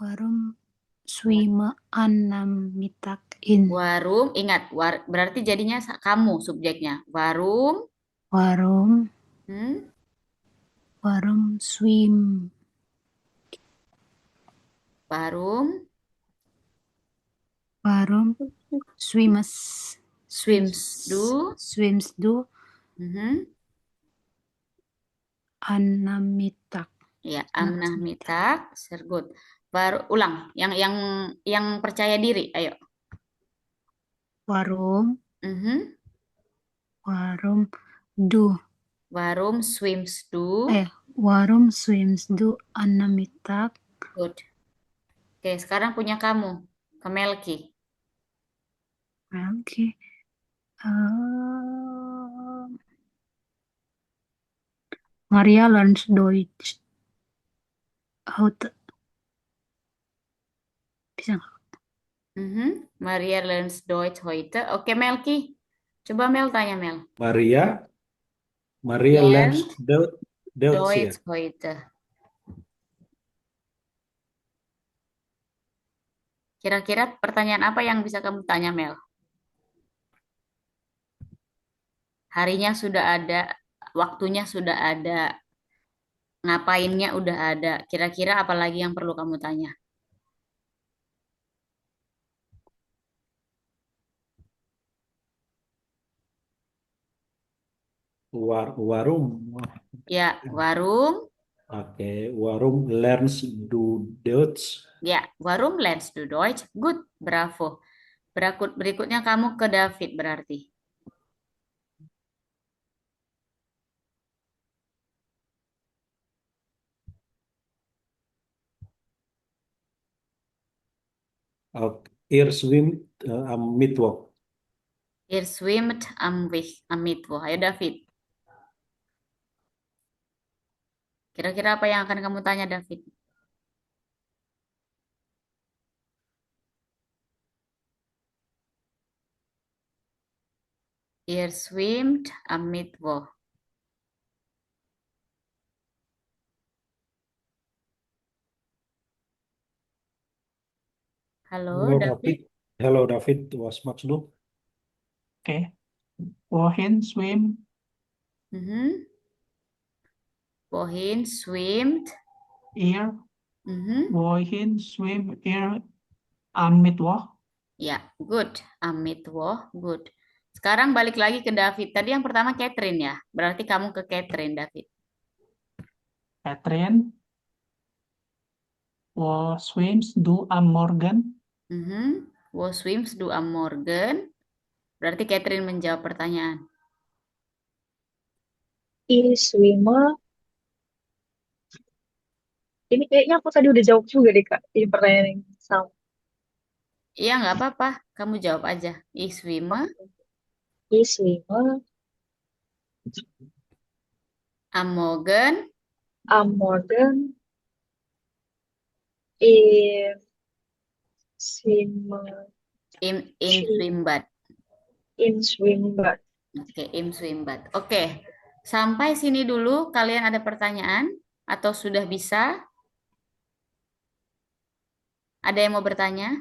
warum schwimme an Nachmittag in Warum, ingat, berarti jadinya kamu subjeknya. warum hmm? schwimme Warum Warum swimmers swimmst du? swims du Mhm. an Nachmittag? Ya, am Nachmittag. Sehr gut. Ulang. Yang percaya diri. Ayo. Warum Mhm. warum du Warum swimmst du? swims du an Nachmittag? Good. Oke, sekarang punya kamu. Ke Melki. Oke. Maria learns Deutsch. Bisa nggak? Mhm. Maria learns Deutsch heute. Oke, Melki. Coba Mel tanya Mel. Maria learns Deutsch ya. Deutsch heute. Kira-kira pertanyaan apa yang bisa kamu tanya Mel? Harinya sudah ada, waktunya sudah ada, ngapainnya udah ada. Kira-kira apa lagi yang perlu kamu tanya? Warum. Ya, warum? Oke, warum learns du Deutsch? Ya, warum lernst du Deutsch? Good, bravo. Berikutnya kamu ke David berarti. Oke, ihr schwimmt am Mittwoch. Ihr schwimmt am Mittwoch. Ayo David. Kira-kira apa yang akan kamu tanya David? Ihr schwimmt am Mittwoch. Halo Halo David. David. Hello David, was machst du? Oke. Wohin swim Mhm. Wohin schwimmt? ihr? Mhm. Wohin swim ihr am Mittwoch? Ya, good. Am Mittwoch, good. Sekarang balik lagi ke David. Tadi yang pertama Catherine ya. Berarti kamu ke Catherine, David. Catherine. Wo swims du am Morgen? Mhm. Wo swimmst du am Morgen? Berarti Catherine menjawab pertanyaan. Ich schwimme. Ini kayaknya aku tadi udah jawab juga deh, Kak. Ini pertanyaan yang sama. Iya, nggak apa-apa. Kamu jawab aja. Ich schwimme Ich schwimme am Morgen am Morgen im Schwimme, im Schwimmbad. im Schwimmbad. Oke, im Schwimmbad. Oke. Sampai sini dulu. Kalian ada pertanyaan? Atau sudah bisa? Ada yang mau bertanya?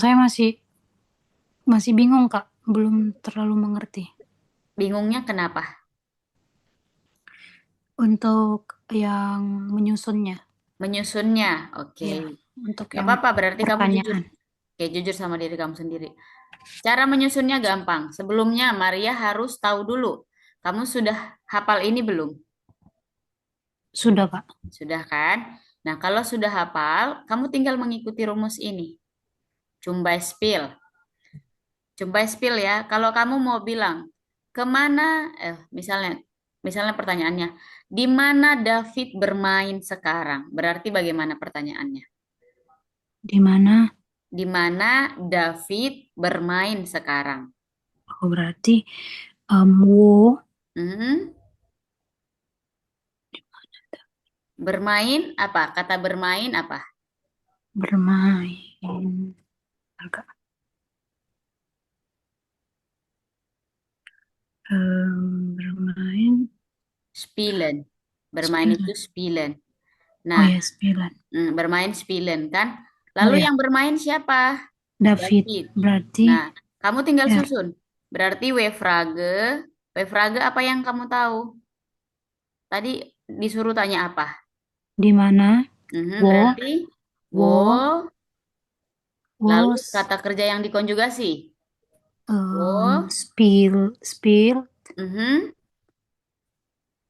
Saya masih bingung, Kak. Belum terlalu mengerti. Bingungnya kenapa? Untuk yang menyusunnya. Menyusunnya. Oke. Ya, untuk Gak yang apa-apa, berarti kamu jujur. pertanyaan. Oke, jujur sama diri kamu sendiri. Cara menyusunnya gampang. Sebelumnya, Maria harus tahu dulu. Kamu sudah hafal ini belum? Sudah, Kak. Sudah kan? Nah, kalau sudah hafal, kamu tinggal mengikuti rumus ini. Zum Beispiel. Zum Beispiel ya, kalau kamu mau bilang, kemana, misalnya pertanyaannya, di mana David bermain sekarang? Berarti bagaimana pertanyaannya? Di mana? Di mana David bermain sekarang? Oh, berarti wo Mhm. Bermain apa? Kata bermain apa? bermain. Agak. Bermain. Spielen. Bermain Spielen. itu spielen. Oh Nah, ya, spielen. bermain spielen kan? Lalu Oh, ya. yang bermain siapa? David. Berarti Nah, kamu tinggal ya. susun. Berarti we frage apa yang kamu tahu? Tadi disuruh tanya apa? Di mana? Wo. Berarti Wo, lalu was kata kerja yang dikonjugasi. Wo, spill mhm,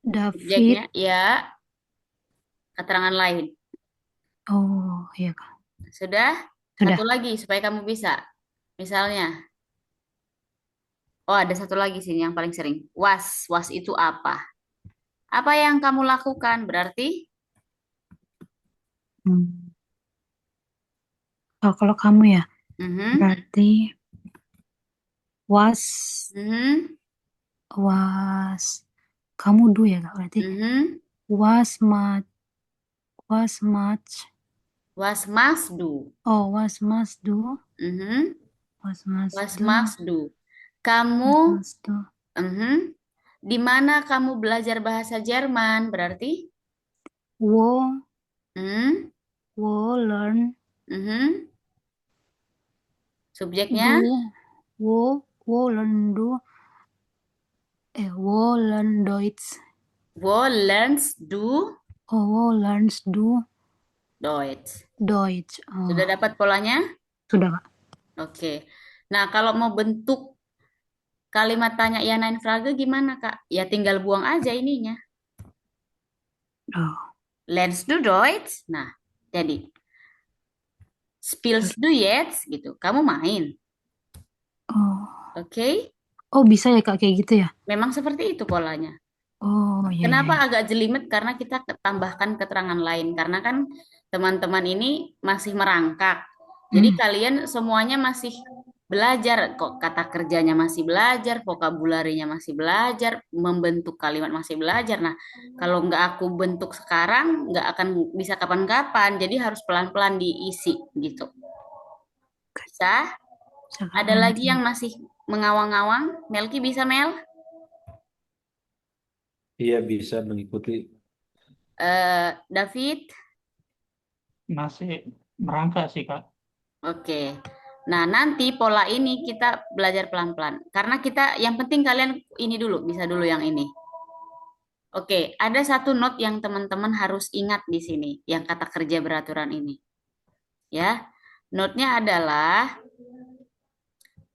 David. subjeknya ya, keterangan lain. Oh, iya Kak. Sudah? Sudah. Satu lagi supaya kamu bisa. Misalnya, oh ada satu lagi sini yang paling sering. Was, was itu apa? Apa yang kamu lakukan? Berarti, Hmm. Oh, kalau kamu ya, mhm, berarti was mhm, kamu do ya Kak, berarti mhm, was much was must do. was must do Mhm, was must was do must do. was Kamu, must do mhm, di mana kamu belajar bahasa Jerman? Berarti, wo mhm, learn mhm, subjeknya, do wo learn Deutsch. wo learns do Wo learns do Deutsch. Deutsch. Sudah dapat polanya? Sudah Kak. Oke. Nah, kalau mau bentuk kalimat tanya ya nine frage gimana, Kak? Ya tinggal buang aja ininya. Oh, Lernst du Deutsch? Nah, jadi spielst du jetzt gitu. Kamu main. oh, Oke? oh bisa ya Kak kayak gitu ya? Memang seperti itu polanya. Oh, iya, iya, Kenapa iya. agak jelimet? Karena kita tambahkan keterangan lain. Karena kan teman-teman ini masih merangkak. Jadi kalian semuanya masih belajar. Kok kata kerjanya masih belajar, vokabularinya masih belajar, membentuk kalimat masih belajar. Nah, kalau nggak aku bentuk sekarang, nggak akan bisa kapan-kapan. Jadi harus pelan-pelan diisi gitu. Bisa? Ada lagi yang masih mengawang-awang? Melki bisa, Mel? Iya, bisa mengikuti. David? Masih merangkak sih, Kak. Oke. Nah, nanti pola ini kita belajar pelan-pelan. Karena kita, yang penting kalian ini dulu, bisa dulu yang ini. Oke, ada satu note yang teman-teman harus ingat di sini, yang kata kerja beraturan ini. Ya, note-nya adalah,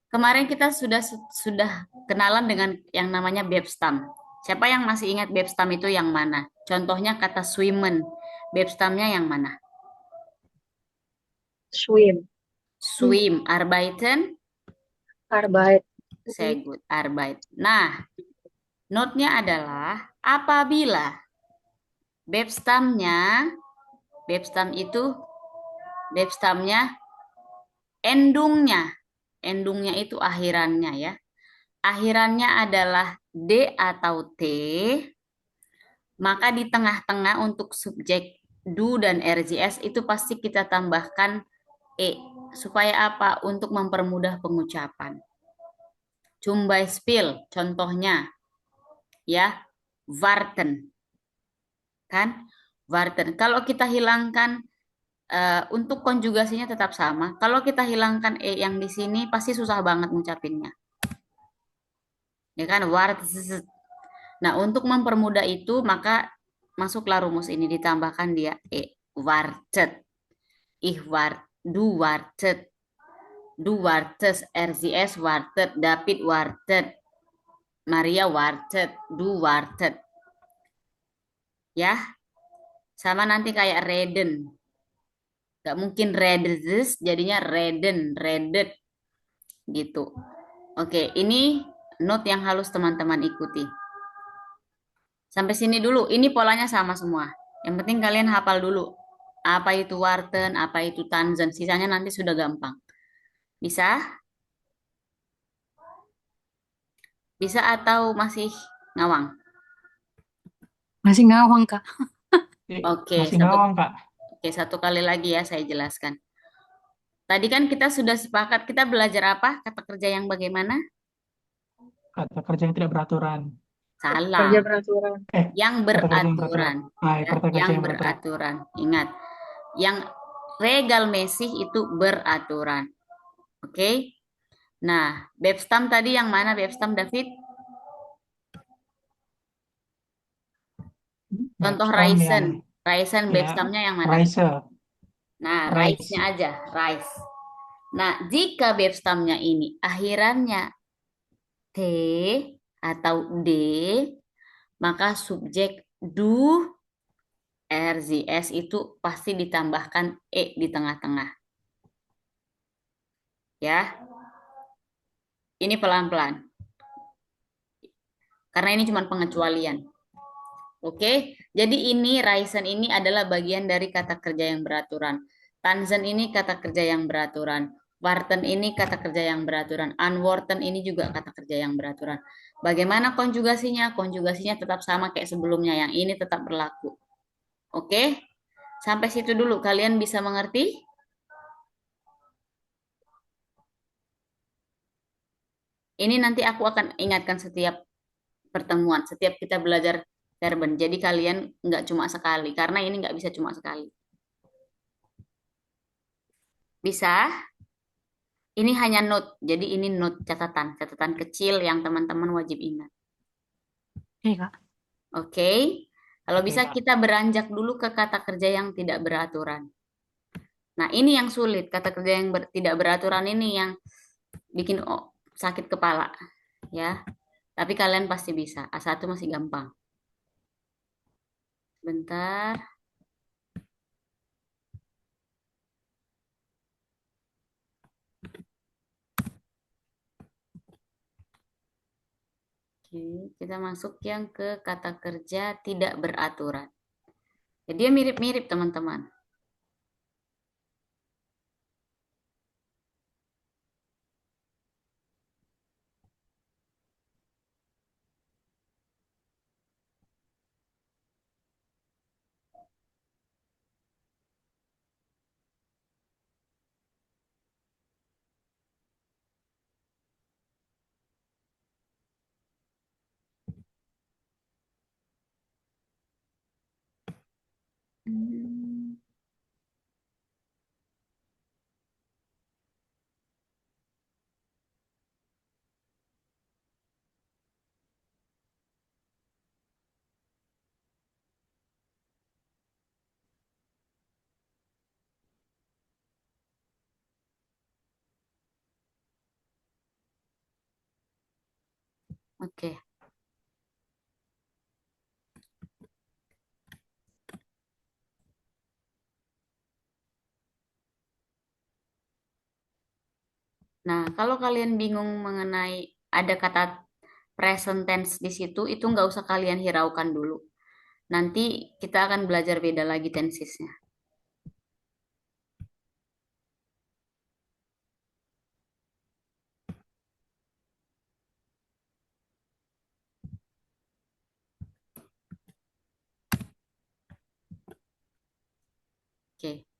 kemarin kita sudah kenalan dengan yang namanya Bebstam. Siapa yang masih ingat Bebstam itu yang mana? Contohnya kata swimmen. Bebstamnya yang mana? Swim. Swim, arbeiten, Arbeit. sehr gut, arbeit. Nah, note-nya adalah apabila Bebstamnya, Bebstamnya endungnya itu akhirannya ya. Akhirannya adalah D atau T, maka di tengah-tengah untuk subjek do dan RJS itu pasti kita tambahkan E. Supaya apa? Untuk mempermudah pengucapan. Zum Beispiel, contohnya ya, warten. Kan? Warten. Kalau kita hilangkan untuk konjugasinya tetap sama. Kalau kita hilangkan e yang di sini pasti susah banget ngucapinnya. Ya kan? Warten. Nah, untuk mempermudah itu maka masuklah rumus ini ditambahkan dia e. Wartet. Du wartet. Du wartes. RZS wartet. David wartet. Maria wartet. Du wartet. Ya. Sama nanti kayak reden. Gak mungkin redes, jadinya redet gitu. Oke, ini note yang harus teman-teman ikuti. Sampai sini dulu, ini polanya sama semua. Yang penting kalian hafal dulu. Apa itu warten, apa itu tanzen, sisanya nanti sudah gampang. Bisa? Bisa atau masih ngawang? Masih ngawang Kak. Oke, Masih ngawang, Kak. Oke, satu kali lagi ya saya jelaskan. Tadi kan kita sudah sepakat kita belajar apa? Kata kerja yang bagaimana? Kata kerja yang tidak beraturan. Salah. Kerja beraturan. Yang Kata kerja yang beraturan. beraturan. Ya, Kata kerja yang yang beraturan. beraturan. Ingat, yang regelmäßig itu beraturan. Oke? Nah, Bebstam tadi yang mana Bebstam, David? Contoh Bebstam Raisen. Raisen ya, Bebstamnya yang mana? Raise. Nah, Rice. rice-nya aja, rice. Nah, jika verb stem-nya ini akhirannya T atau D, maka subjek do, RZS itu pasti ditambahkan E di tengah-tengah. Ya, ini pelan-pelan. Karena ini cuma pengecualian. Oke, jadi ini Raisen ini adalah bagian dari kata kerja yang beraturan. Tanzen ini kata kerja yang beraturan. Warten ini kata kerja yang beraturan. Unwarten ini juga kata kerja yang beraturan. Bagaimana konjugasinya? Konjugasinya tetap sama kayak sebelumnya. Yang ini tetap berlaku. Oke, sampai situ dulu. Kalian bisa mengerti? Ini nanti aku akan ingatkan setiap pertemuan, setiap kita belajar verben. Jadi kalian nggak cuma sekali, karena ini nggak bisa cuma sekali. Bisa? Ini hanya note, jadi ini note catatan, catatan kecil yang teman-teman wajib ingat. Oke, Kak. Oke? Kalau Oke, bisa Kak. kita beranjak dulu ke kata kerja yang tidak beraturan. Nah, ini yang sulit, kata kerja yang tidak beraturan ini yang bikin sakit kepala, ya. Tapi kalian pasti bisa. A1 masih gampang. Bentar. Oke, kita masuk yang ke kata kerja tidak beraturan. Jadi dia mirip-mirip teman-teman. Hmm. Oke. Nah, kalau kalian bingung mengenai ada kata present tense di situ, itu nggak usah kalian hiraukan dulu. Nanti kita akan belajar beda lagi tensesnya. Oke.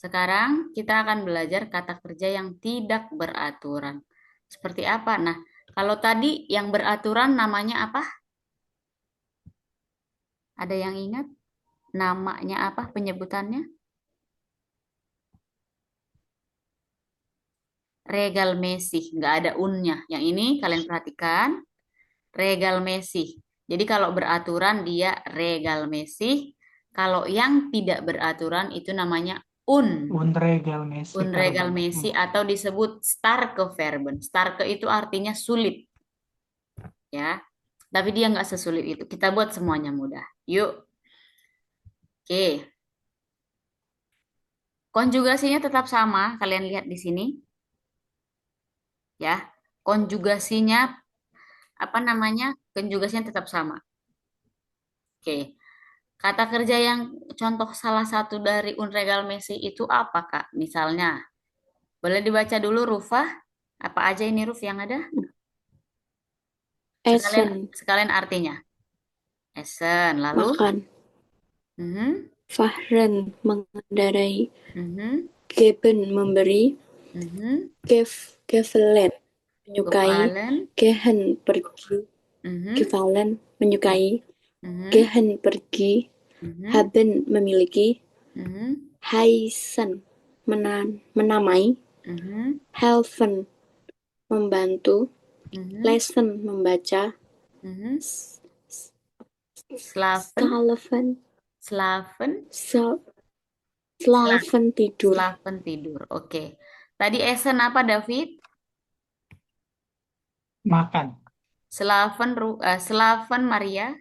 Sekarang kita akan belajar kata kerja yang tidak beraturan. Seperti apa? Nah, kalau tadi yang beraturan namanya apa? Ada yang ingat? Namanya apa penyebutannya? Regal mesih, nggak ada unnya. Yang ini kalian perhatikan, regal mesih. Jadi kalau beraturan dia regal mesih. Kalau yang tidak beraturan itu namanya Unregal Messi unregal verben. mesih atau disebut starke verben. Starke itu artinya sulit, ya. Tapi dia nggak sesulit itu. Kita buat semuanya mudah. Yuk. Oke. Konjugasinya tetap sama. Kalian lihat di sini. Ya. Konjugasinya apa namanya? Konjugasinya tetap sama. Oke. Kata kerja yang contoh salah satu dari unregal mesih itu apa, Kak? Misalnya, boleh dibaca dulu Rufah. Apa aja ini Ruf yang ada? Sekalian Essen, sekalian artinya. Essen, lalu makan. Mhm, Fahren, mengendarai. mhm, Geben, memberi. mhm. Gefallen, menyukai. Gefallen, Gehen, pergi. mhm, Gefallen, menyukai. mhm, Gehen, pergi. mhm, Haben, memiliki. mhm, Heißen, menamai. mhm, Helfen, membantu. mhm, Lesen, membaca. mhm. Slaven, Skalaven, slaven, Slaven tidur. Slaven tidur. Oke. Tadi Essen apa, David? Makan. Slaven Maria.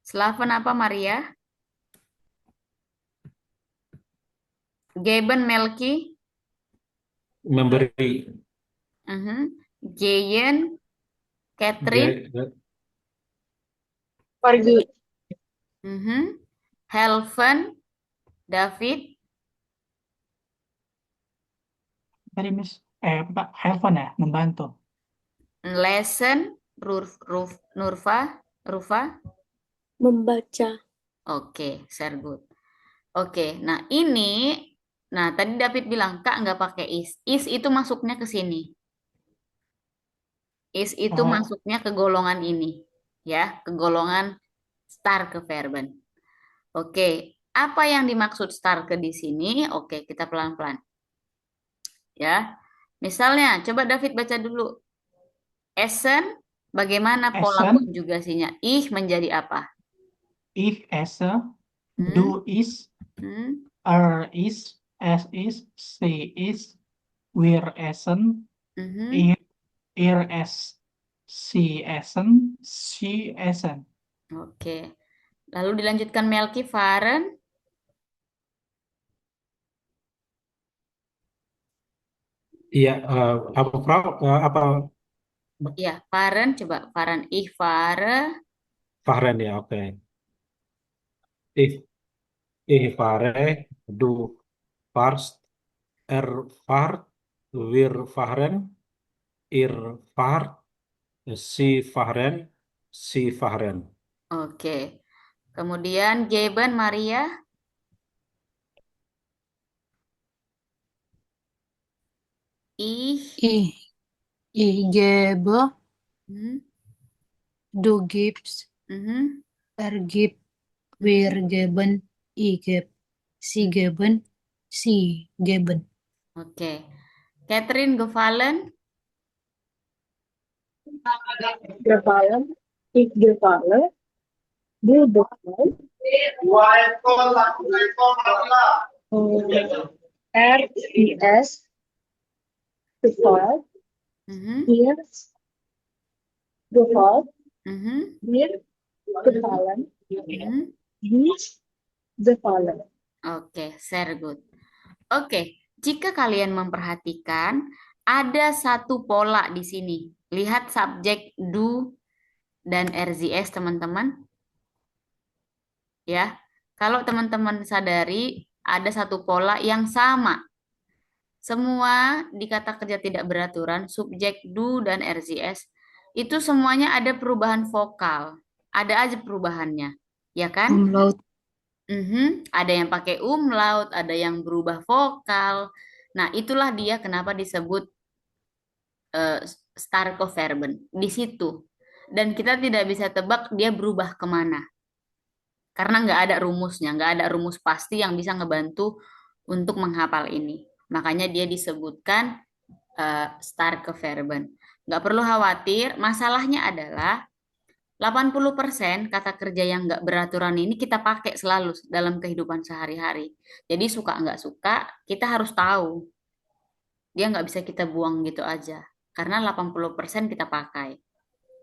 Slaven apa, Maria? Geben Melki. Memberi. Jayen Catherine. Pergi. Helven David. Tadi Miss, Pak, helpon ya, membantu. Lesson Rufa. Membaca. Oke, sehr good. Oke, nah ini, nah tadi David bilang Kak nggak pakai is. Is itu masuknya ke sini. Is itu Oh. masuknya ke golongan ini, ya, ke golongan starke verben. Oke, apa yang dimaksud starke di sini? Oke, kita pelan-pelan. Ya, misalnya, coba David baca dulu. Essen, bagaimana pola Essen. konjugasinya? Ih menjadi apa? Ich esse, Hmm? du isst, Hmm? isst, es isst, sie isst, wir essen, Mhm. ihr esst, sie essen, sie essen. Oke. Lalu dilanjutkan Melki Faren. Iya, apa apa Ya, Faren, coba Faren. Ich fahre. Fahren ya, oke. Ich ich fahre, du fahrst, er fahrt, wir fahren, ihr fahrt, sie fahren. Oke. Kemudian Geben Maria. Ich. Ich gebe, Hmm. du gibst, Mhm. gibt, wir geben, ich gebe, sie geben, sie geben. Oke. Catherine Gefallen. Gefallen. Ich gefalle. Du gefällt. RIS. Gefällt. Mhm. Ihr gefällt. Mhm. Mir gefallen. Mhm. Dies gefallen. Oke, sehr good. Oke, jika kalian memperhatikan, ada satu pola di sini. Lihat subjek do dan RZS, teman-teman. Ya, kalau teman-teman sadari, ada satu pola yang sama. Semua di kata kerja tidak beraturan, subjek do dan RZS, itu semuanya ada perubahan vokal. Ada aja perubahannya, ya kan? Umlaut. Ada yang pakai umlaut, ada yang berubah vokal. Nah, itulah dia kenapa disebut starke verben di situ. Dan kita tidak bisa tebak dia berubah kemana. Karena nggak ada rumusnya, nggak ada rumus pasti yang bisa ngebantu untuk menghafal ini. Makanya dia disebutkan starke verben. Nggak perlu khawatir, masalahnya adalah 80% kata kerja yang nggak beraturan ini kita pakai selalu dalam kehidupan sehari-hari. Jadi suka nggak suka, kita harus tahu. Dia nggak bisa kita buang gitu aja. Karena 80% kita pakai.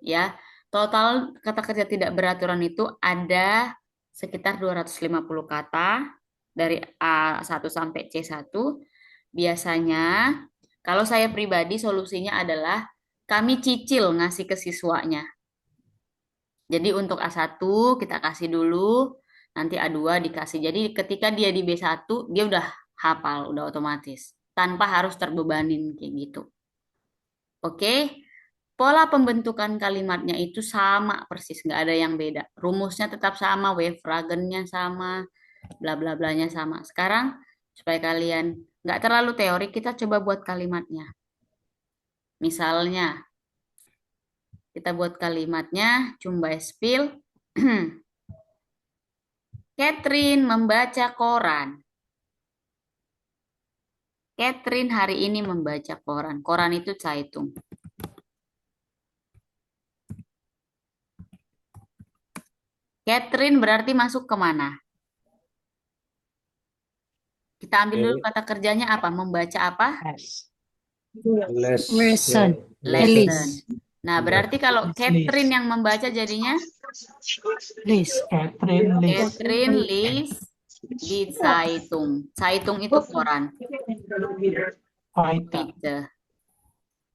Ya, total kata kerja tidak beraturan itu ada sekitar 250 kata dari A1 sampai C1. Biasanya, kalau saya pribadi solusinya adalah kami cicil ngasih ke siswanya. Jadi untuk A1 kita kasih dulu, nanti A2 dikasih. Jadi ketika dia di B1, dia udah hafal, udah otomatis. Tanpa harus terbebanin kayak gitu. Oke, pola pembentukan kalimatnya itu sama persis, nggak ada yang beda. Rumusnya tetap sama, wavefragennya sama, bla bla blanya sama. Sekarang, supaya kalian nggak terlalu teori, kita coba buat kalimatnya. Misalnya, kita buat kalimatnya, zum Beispiel, Catherine membaca koran. Catherine hari ini membaca koran. Koran itu Zeitung. Catherine berarti masuk kemana? Kita ambil dulu Oke. kata kerjanya apa? Membaca apa? S. Lesson. Lesson. List. Nah, berarti kalau It's Catherine list. yang membaca jadinya List. Catherine list. Catherine liest die Zeitung. Zeitung itu koran. Heute. Bitte.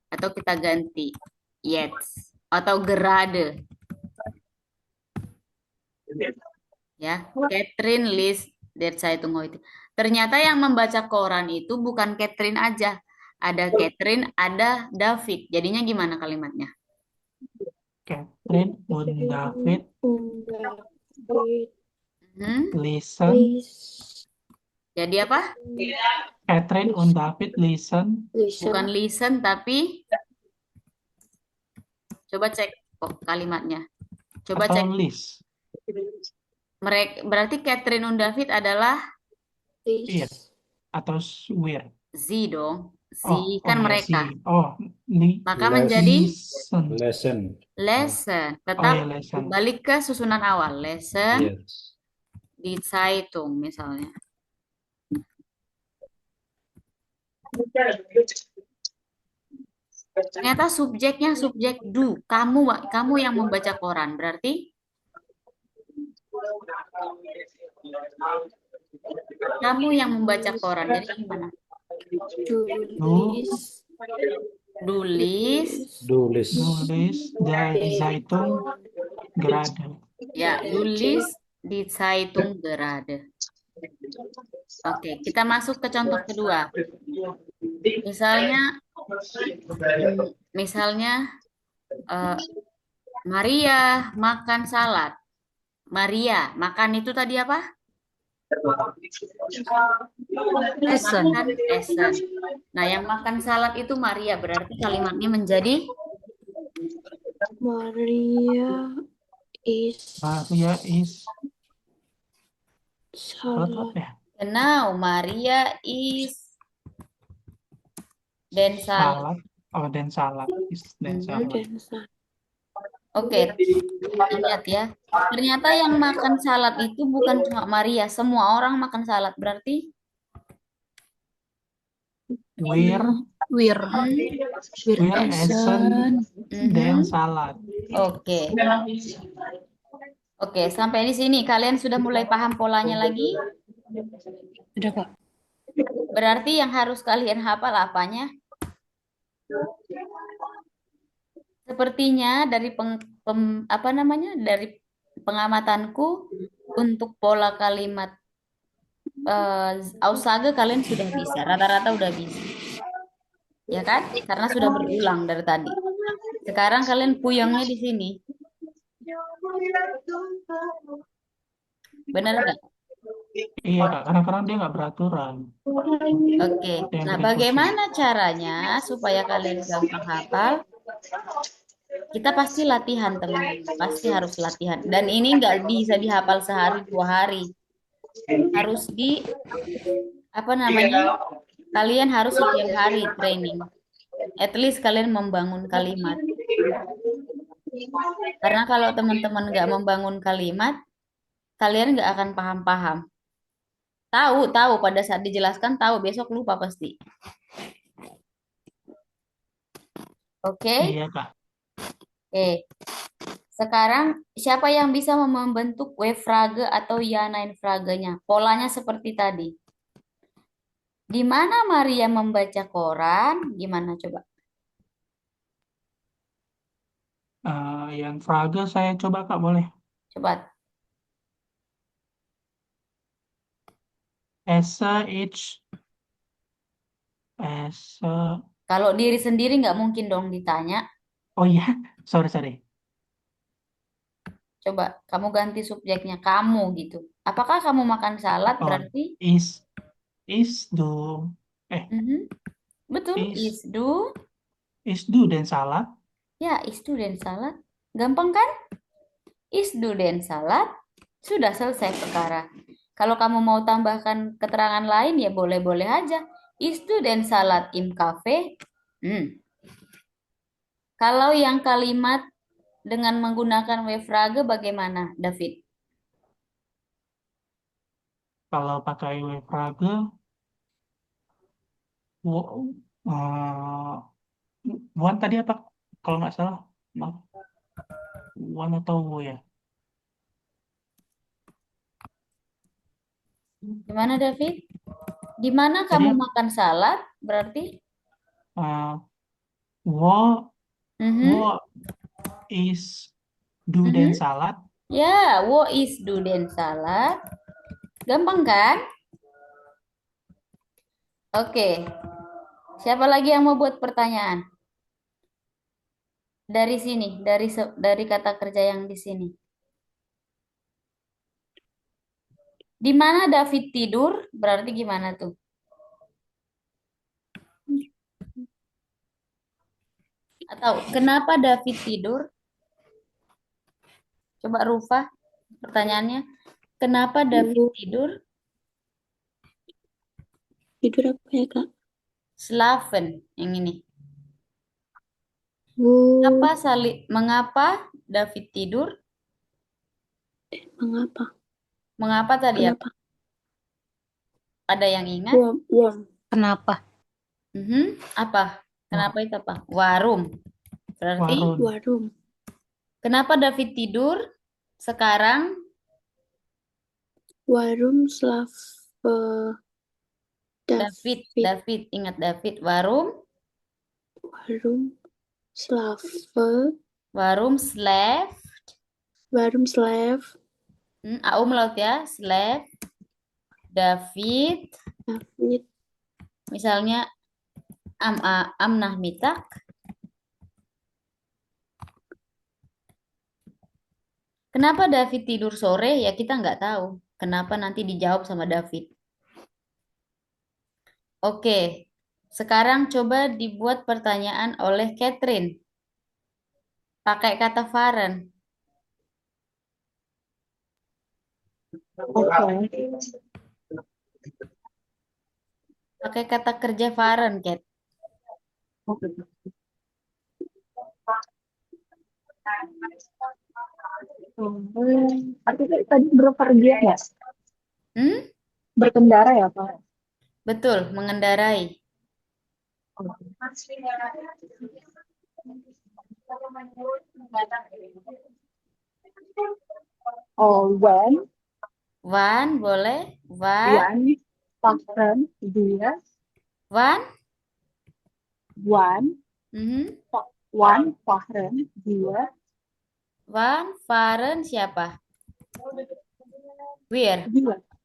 Atau kita ganti jetzt atau gerade. Ya, Catherine liest der Zeitung heute. Ternyata yang membaca koran itu bukan Catherine aja. Ada Catherine, ada David. Jadinya gimana kalimatnya? Catherine und David Und David listen. liest. Jadi apa? Catherine und David listen. Bukan Listen. listen tapi coba cek kalimatnya. Coba Atau cek. list. Mereka berarti Catherine und David adalah Iya. Liest. Atau where. sie dong. Oh, Sie kan iya, mereka. si. Oh, Maka Les- menjadi listen. Lesson. lesson. Oh, Tetap iya, listen. balik ke susunan awal. Lesson Yes. di Zeitung misalnya. Ternyata subjeknya subjek du. Kamu yang membaca koran. Berarti kamu yang membaca koran. Jadi gimana? Du liest. Du liest. Du list. Nulis die Zeitung gerade. Ya, du liest die Zeitung gerade. Oke, kita masuk ke contoh kedua. Misalnya, Maria makan salad. Maria makan itu tadi apa? Lesson. Makan essen. Nah, yang makan salad itu Maria. Berarti kalimatnya menjadi Maria is Maria is salad salad. apa ya? genau, Maria is den salad. Salad. Oh, dan salad. Is dan salad. Dan salad. Oke, ingat ya. Ternyata yang makan salad itu bukan cuma Maria. Semua orang makan salad. Berarti Where We're. We're Where Essen. dan salad. Oke. Oke, sampai di sini kalian sudah mulai paham polanya lagi? Udah, Kak. Berarti yang harus kalian hafal apanya? Sepertinya dari dari pengamatanku untuk pola kalimat Aussage kalian sudah bisa, rata-rata udah bisa. Ya kan? Karena sudah berulang dari tadi. Sekarang kalian puyengnya di sini. Benar nggak? Iya, Kak. Kadang-kadang dia nggak beraturan. Oke. Yang Nah, berikutnya. bagaimana caranya supaya kalian gampang hafal? Kita pasti latihan, teman-teman. Pasti harus latihan. Dan ini nggak bisa dihafal sehari, 2 hari. Harus kalian harus setiap hari training. At least kalian membangun kalimat. Karena kalau teman-teman nggak membangun kalimat, kalian nggak akan paham-paham. Tahu pada saat dijelaskan tahu, besok lupa pasti. Oke? Iya, Kak. Oke. Sekarang siapa yang bisa membentuk W-frage atau Ja-Nein-frage-nya? Polanya seperti tadi. Di mana Maria membaca koran? Gimana coba? Yang frage saya coba, Kak, boleh. Coba. Kalau diri sendiri nggak mungkin dong ditanya. Oh iya, sorry. Coba kamu ganti subjeknya kamu gitu. Apakah kamu makan salad Oh, berarti? is do. Betul, Is do dan salad. Ya, is do dan salad. Gampang kan? Is do dan salad. Sudah selesai perkara. Kalau kamu mau tambahkan keterangan lain ya boleh-boleh aja. Is do dan salad im cafe. Kalau yang kalimat dengan menggunakan W-frage bagaimana, David? kalau pakai Frage, Wan tadi apa? Kalau nggak salah, maaf, Wan atau Wo ya? Gimana, David? Di mana Tadi kamu makan salad? Berarti? uh, Wo Mhm, Wo is do mhm. dan salad. Ya, wo is duden salad. Gampang kan? Oke. Siapa lagi yang mau buat pertanyaan? Dari sini, dari kata kerja yang di sini. Di mana David tidur? Berarti gimana tuh? Atau kenapa David tidur? Coba Rufa, pertanyaannya. Kenapa David Wo tidur? tidur apa ya, Kak? Slaven, yang ini. Wo Mengapa David tidur? mengapa? Mengapa tadi ya? Kenapa? Ada yang ingat? Warm. Kenapa? Apa? Kenapa itu apa? Warum. Berarti Warun. Warum. kenapa David tidur sekarang? Warum slave David, ingat David. Warum Warum slave slave. Warum slave Umlaut ya, slave. David, David misalnya amnah mitak. Kenapa David tidur sore? Ya kita nggak tahu. Kenapa nanti dijawab sama David. Oke, sekarang coba dibuat pertanyaan oleh Catherine. Pakai kata Faren. Pakai kata kerja Faren, Cat. Artinya tadi berpergian ya? Berkendara ya, Pak? Betul, mengendarai. Oh, when Wan, boleh? Wan, fahren wir, Wan. one Mhm. fahren wir, Wan, Faren siapa? Where?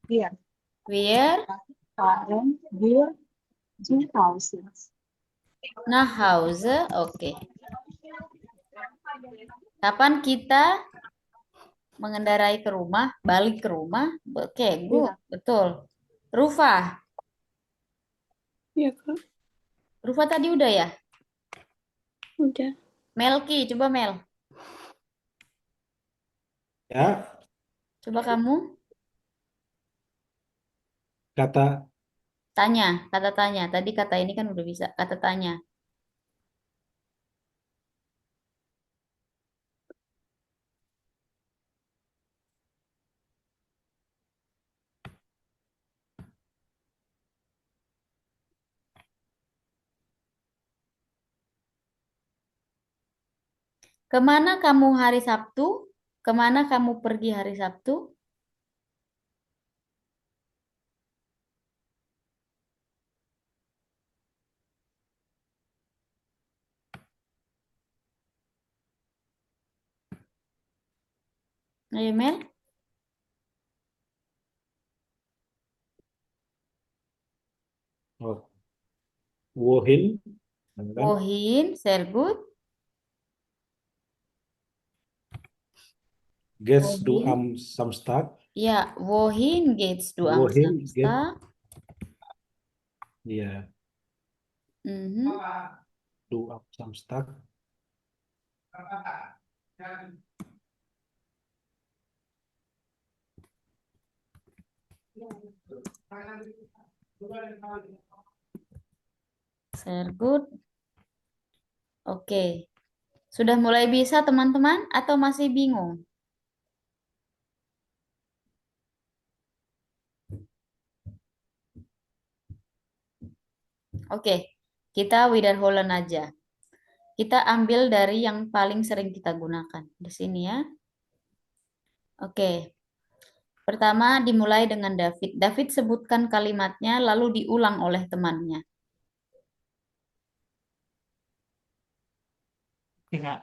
wir Where? fahren wir zu Hause. Nach Hause. Oke. Kapan kita mengendarai ke rumah, balik ke rumah? Oke, good. Betul. Rufa. ya, Kak. Rufa tadi udah ya? Udah. Melki, coba Mel. Ya, Coba kamu kata kata tanya. Tadi kata ini kan udah bisa. Kata tanya. Kemana kamu hari Sabtu? Kemana kamu pergi hari Sabtu? Ayo Mel. oh, wohin, kan? Wohin, sehr gut. Gehst du Wohin? am Samstag? Ja, wohin geht's du am Wohin Samstag? Ja, Mhm. du am Samstag. Sehr gut. Oke. Sudah mulai bisa teman-teman atau masih bingung? Oke, kita wiederholen aja. Kita ambil dari yang paling sering kita gunakan. Di sini ya. Oke. Pertama dimulai dengan David. David sebutkan kalimatnya lalu diulang oleh temannya. Tiga.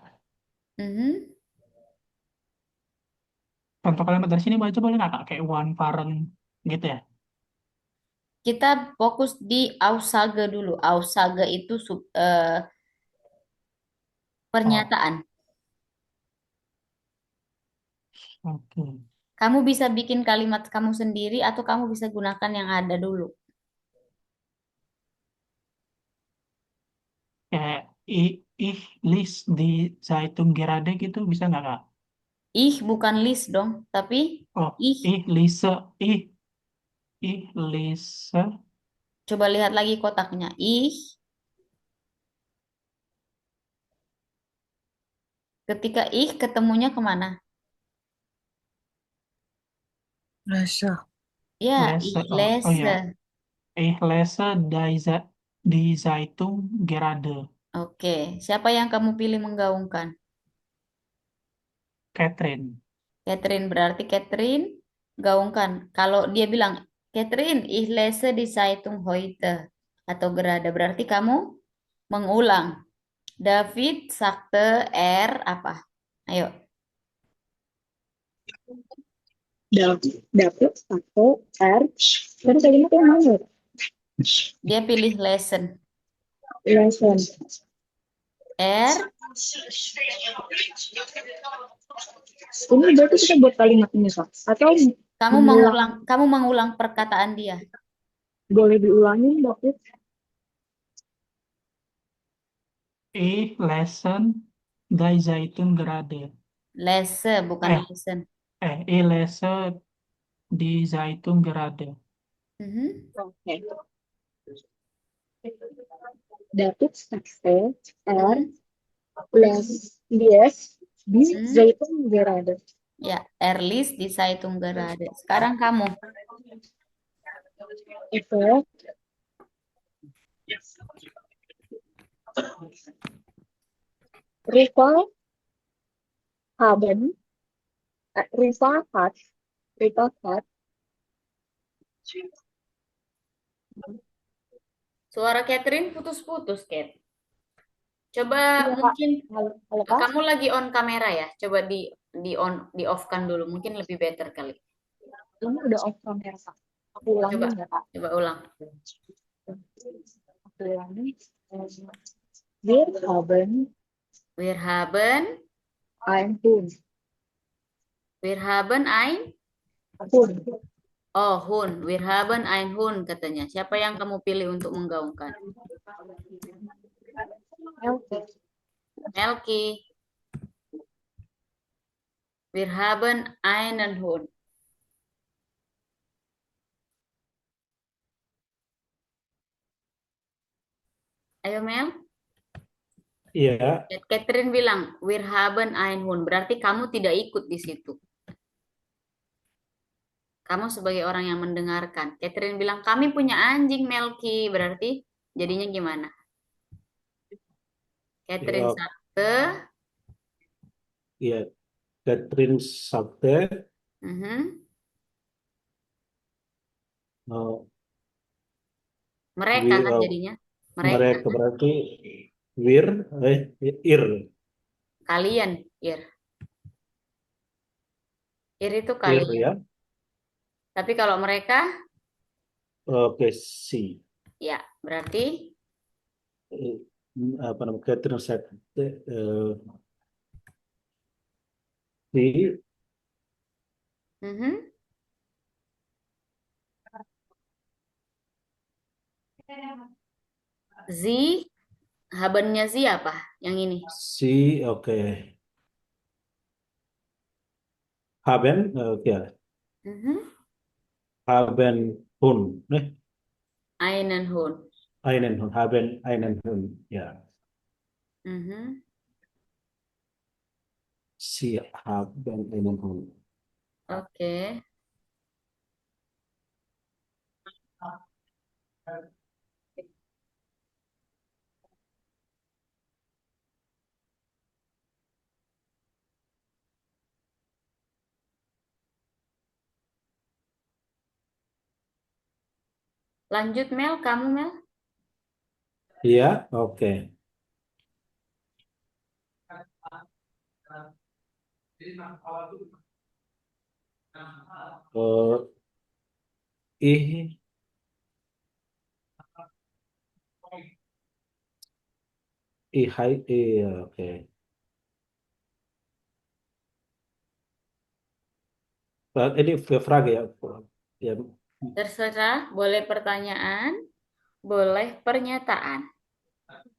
Mhm. Contoh kalimat dari sini baca boleh nggak Kak? Kayak one parent gitu ya? Kita fokus di Aussage dulu. Aussage itu Oh, pernyataan. oke. Kamu bisa bikin kalimat kamu sendiri atau kamu bisa gunakan yang ada dulu. Kayak ich lese di Zeitung gerade gitu bisa nggak Kak? Ih bukan list dong, tapi Oh, ih. ich lese, Coba lihat lagi kotaknya. Ih, ketika ih ketemunya kemana? Rasa. Ya, lese, ich oh ya, lese. ich lese die Zeitung gerade. Oke, siapa yang kamu pilih menggaungkan? Catherine. Catherine, berarti Catherine gaungkan. Kalau dia bilang, Catherine, ich lese die Zeitung heute. Atau gerada, berarti kamu mengulang. David sagte apa? Ayo, Dapet satu R dan kalimat yang mana? dia pilih lesson. Lesson. R, Ini berarti kita buat kalimat ini Kak? Atau kamu mengulang perkataan dia. boleh diulangi David? Ich lese die Zeitung gerade. Lese, bukan Eh, lesson. ich lese die Zeitung gerade. Mhm. Oke. David sagte Mhm. les di Mhm. Zeitung gerade. Ya, Erlis di Zeitung Gerade. Sekarang kamu. Itu Rival haben Rival hat Suara Catherine putus-putus, Cat. Coba iya Kak. mungkin Halo Kak. kamu lagi on kamera ya. Coba di off kan dulu. Mungkin lebih better kali. Ini udah off kamera Kak. Aku Coba, ulangin ya Kak. coba ulang. Aku ulangin. Wir haben Wir haben, ein Hund. wir haben ein, Hund. oh Hund. Wir haben ein Hund katanya. Siapa yang kamu pilih untuk menggaungkan? Oke. Melki. Wir haben einen Hund. Ayo Mel. Iya, Catherine bilang, wir haben einen Hund. Berarti kamu tidak ikut di situ. Kamu sebagai orang yang mendengarkan. Catherine bilang, kami punya anjing Melki. Berarti jadinya gimana? Catherine iya, sagte, iya. Catherine sagte, mhm. uh, Mereka we, kan uh, jadinya. Mereka. mereka berarti wir, ir. Kalian, Ir. Ir itu Ir kalian. ya. Tapi kalau mereka, Oke, si. ya berarti Eh, apa namanya? Catherine sagte, si, mhm. Sie, habennya Sie apa? Yang ini. si, oke. Haben, ya. Mhm. Haben Hund, Einen Hund. einen Hund, haben einen Hund, ya. Mhm. Sie haben einen Hund. Oke. Lanjut Mel, kamu Mel. Iya, oke. Eh, ih, hai, iya, oke. Ini frage ya, ya. Terserah, boleh pertanyaan, boleh pernyataan.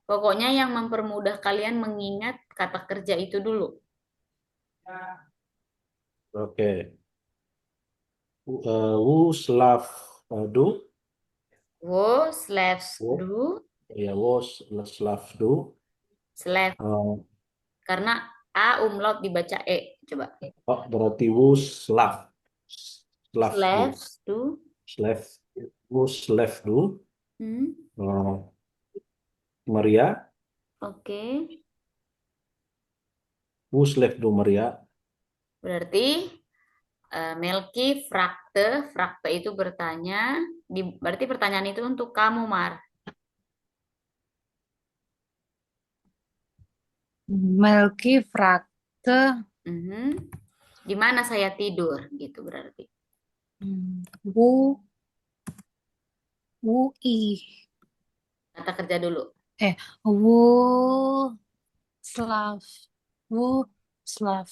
Pokoknya yang mempermudah kalian mengingat kata kerja itu dulu. Oke. Wusław do, Wo, slash wo, do, ya Wusław do. slash. Eh, Karena A umlaut dibaca E. Coba. oh, berarti Wusław, Slav do, Slash do. Slav, Wusław do. Hmm, Eh, Maria, Oke. Wusław do Maria. Berarti Melki frakte. Frakte itu bertanya. Berarti pertanyaan itu untuk kamu, Mar. Melki frakte Mhm. Di mana saya tidur? Gitu berarti. wu i Kata kerja dulu. wu slav wu slav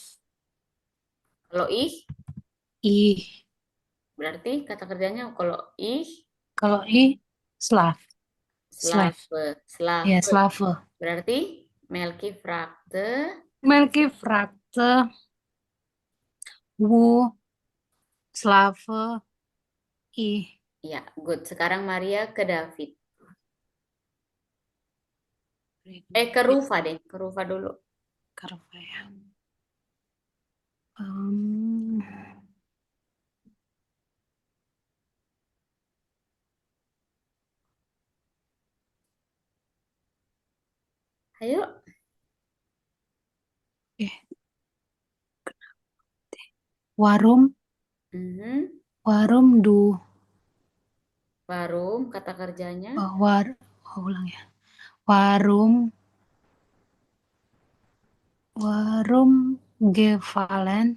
Kalau ih, i berarti kata kerjanya kalau ih, kalau i slav slave slave. Slave. ya slave. Berarti Melki frakte. Melki frakte wu slave i Ya, good. Sekarang Maria ke David. Ke Rufa deh. Ke Rufa dulu. Karva ya. Em, Ayo. warum Mhm. warum du Warum kata kerjanya. ulang ya. Warum gefallen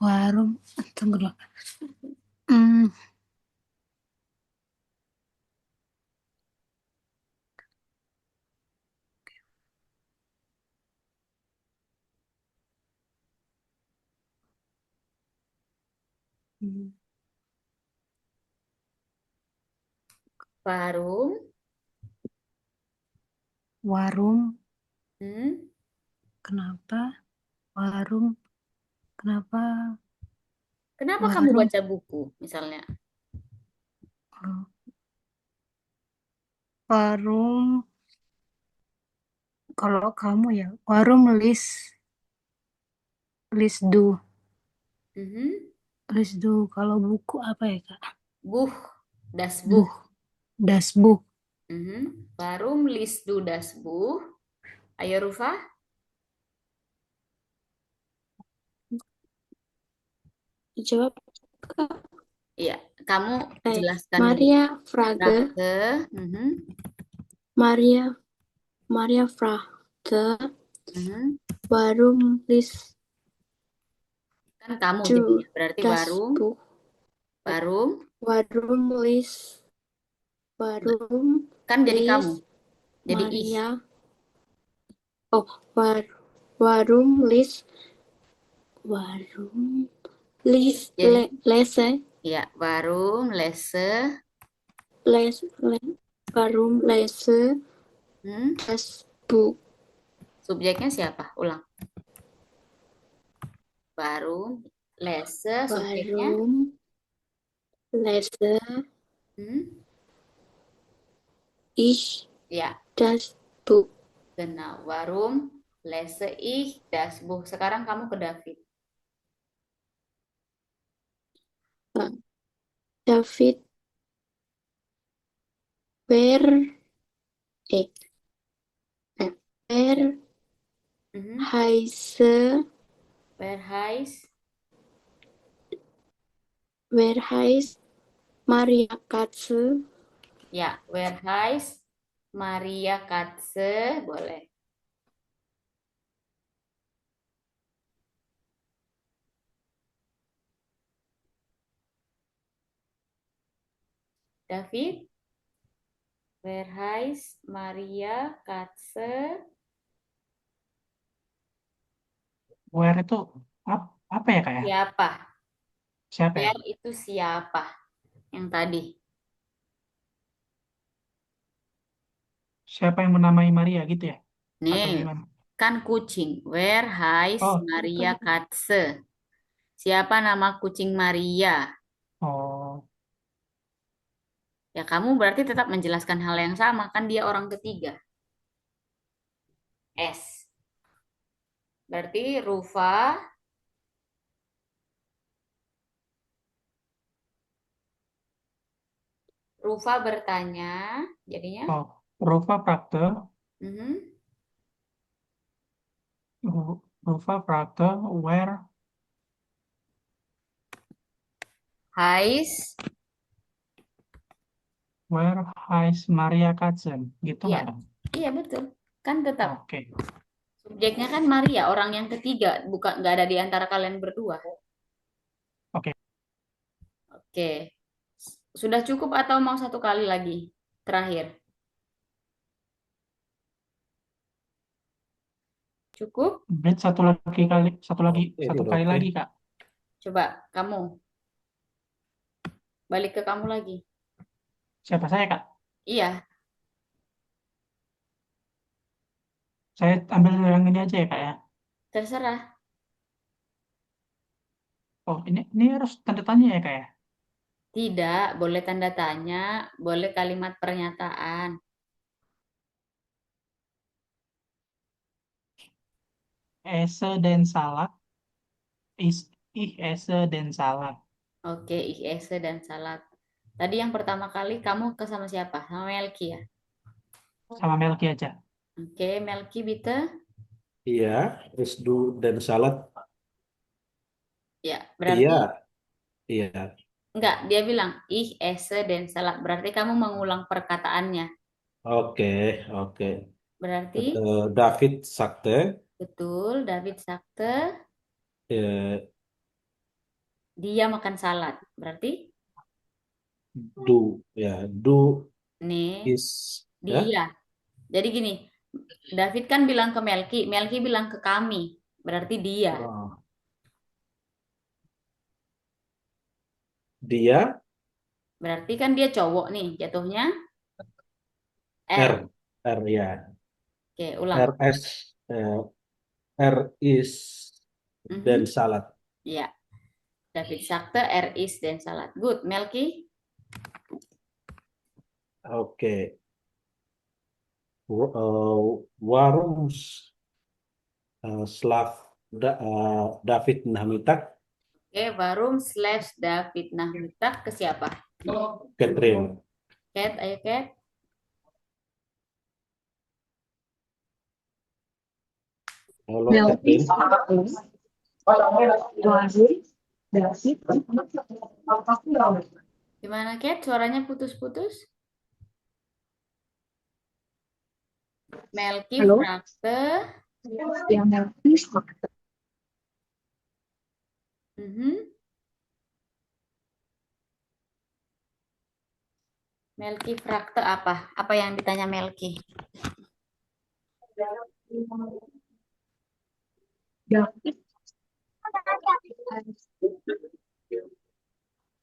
warum tunggu dulu. Hmm, Warum. warum Hmm. kenapa warum kenapa Kenapa kamu warum baca buku, misalnya? oh, warum kalau kamu ya warum list do Mhm. list do kalau buku apa ya Kak? Buch. Das Buch. Das Buch. Mhm. Warum liest du das Buch? Ayo Rufa. Jawab, Iya, kamu jelaskan dulu. Maria Frage, Frakte. Mhm. Maria Frage, Mhm. warum liest Kan kamu du jadinya. Berarti das warum. Buch? Warum. Warum Kan jadi kamu. liest Jadi ich. Maria? Oh, warum liest Jadi, lese ya, warum lese. warum lese Hmm. das Buch? Subjeknya siapa? Ulang. Warum lese. Subjeknya. Warum lese Hmm. ich Ya, das Buch? genau. Warum lese ich das Buch? Sekarang kamu ke David. David, where Mhm. heiße Where heißt. where heißt Maria Katze. Ya, where heißt Maria Katze? Boleh. David, where heißt Maria Katze? Where itu apa ya, Kak ya? Siapa? Siapa ya? Where itu siapa? Yang tadi. Siapa yang menamai Maria gitu ya? Atau Nih, gimana? kan kucing. Where heißt Oh, Maria Katze? Siapa nama kucing Maria? oh, Ya, kamu berarti tetap menjelaskan hal yang sama, kan dia orang ketiga. S. Berarti Rufa bertanya, jadinya. oh. Rufa fragte, Mhm. Rufa fragte, where Heißt, heißt Maria Katzen? Gitu iya, nggak dong? iya betul. Kan tetap Oke. subjeknya kan Maria, orang yang ketiga, bukan nggak ada di antara kalian berdua. Oke. Oke, sudah cukup atau mau satu kali lagi? Terakhir, cukup? Bet satu Oke, kali oke. lagi, Kak. Coba kamu balik ke kamu lagi. Siapa saya, Kak? Iya, Saya ambil yang ini aja ya, Kak ya. terserah. Oh, ini harus tanda tanya ya, Kak ya. Tidak, boleh tanda tanya, boleh kalimat pernyataan. Esse den salad. Ich esse den salad. Oke, ich esse dan salad. Tadi yang pertama kali kamu ke sama siapa? Sama Melki ya? Sama Melki aja. Oke, Melki bitte. Iya, Resdu dan salad. Ya, Iya, berarti iya. enggak, dia bilang ich esse dan salad. Berarti kamu mengulang perkataannya. Oke, oke. Berarti David sagte, betul, David sagte eh, dia makan salad. Berarti du, ya, du nih is, ya, dia. Jadi gini, David kan bilang ke Melki, Melki bilang ke kami. Berarti dia. oh, dia Berarti kan dia cowok nih, jatuhnya R. R, R ya, Oke, ulang. RS, R is dan Mhm. salad. Ya, David sagte R is dan salad. Good, Melki. Oke. Warum Slav David Nahmitak, Oke, warum slash David Nahmitak ke siapa? Catherine. Cat, ayo Cat. Halo, Melki Catherine. Gimana Cat? Suaranya putus-putus? Melki Halo? fragte. Yang Melki Mhm. Melki fragte apa? Apa yang ditanya Melki? David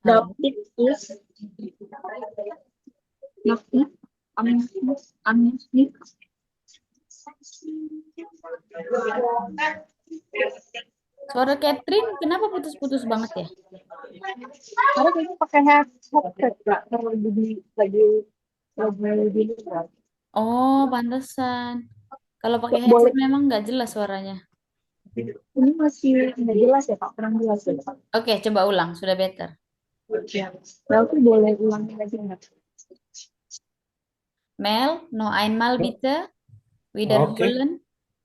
Halo? David is David Amnesty Suara Catherine kenapa putus-putus banget ya? karena kayaknya pakai headset Kak, terlalu lagi Oh, pantesan. Kalau pakai boleh headset memang nggak jelas suaranya. ini masih nggak jelas ya Kak, kurang jelas ya Kak. Oke, coba ulang. Sudah better. Ya. Melki boleh ulangi lagi nggak? Mel, no einmal bitte. Wiederholen.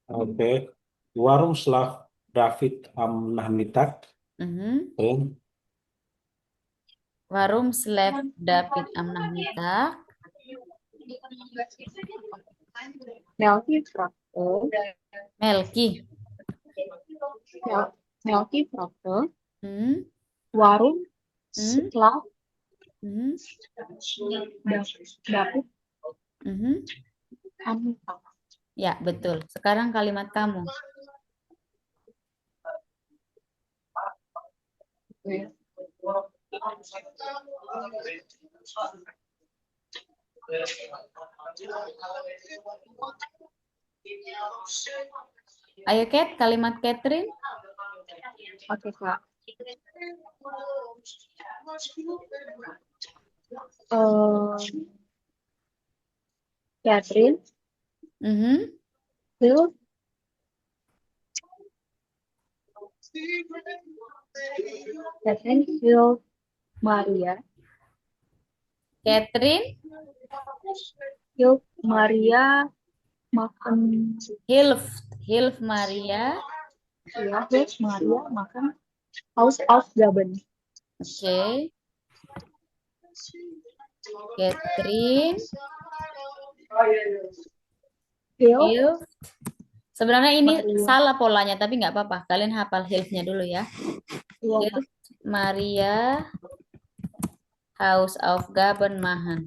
Oke. Warum Slav David am Nahmittag? Mhm. Catherine. Warum schläft David am Nachmittag? Melky fragte, Melki. Melky fragte, Hmm? warum Hmm? schlaft Hmm? David Mhm. am Mittag? Ya, betul. Sekarang kalimat kamu. Ayo, Kat, kalimat Catherine. Oke, Kak. Catherine Mhm. will Maria Catherine makan hilft Maria. Maria makan House of Gaben. Oke. Catherine Will hilft. Sebenarnya ini Maria. salah polanya, tapi nggak apa-apa. Kalian hafal hilfnya dulu ya. Iya, Kak. Hilft Maria House of Gaben Mahan.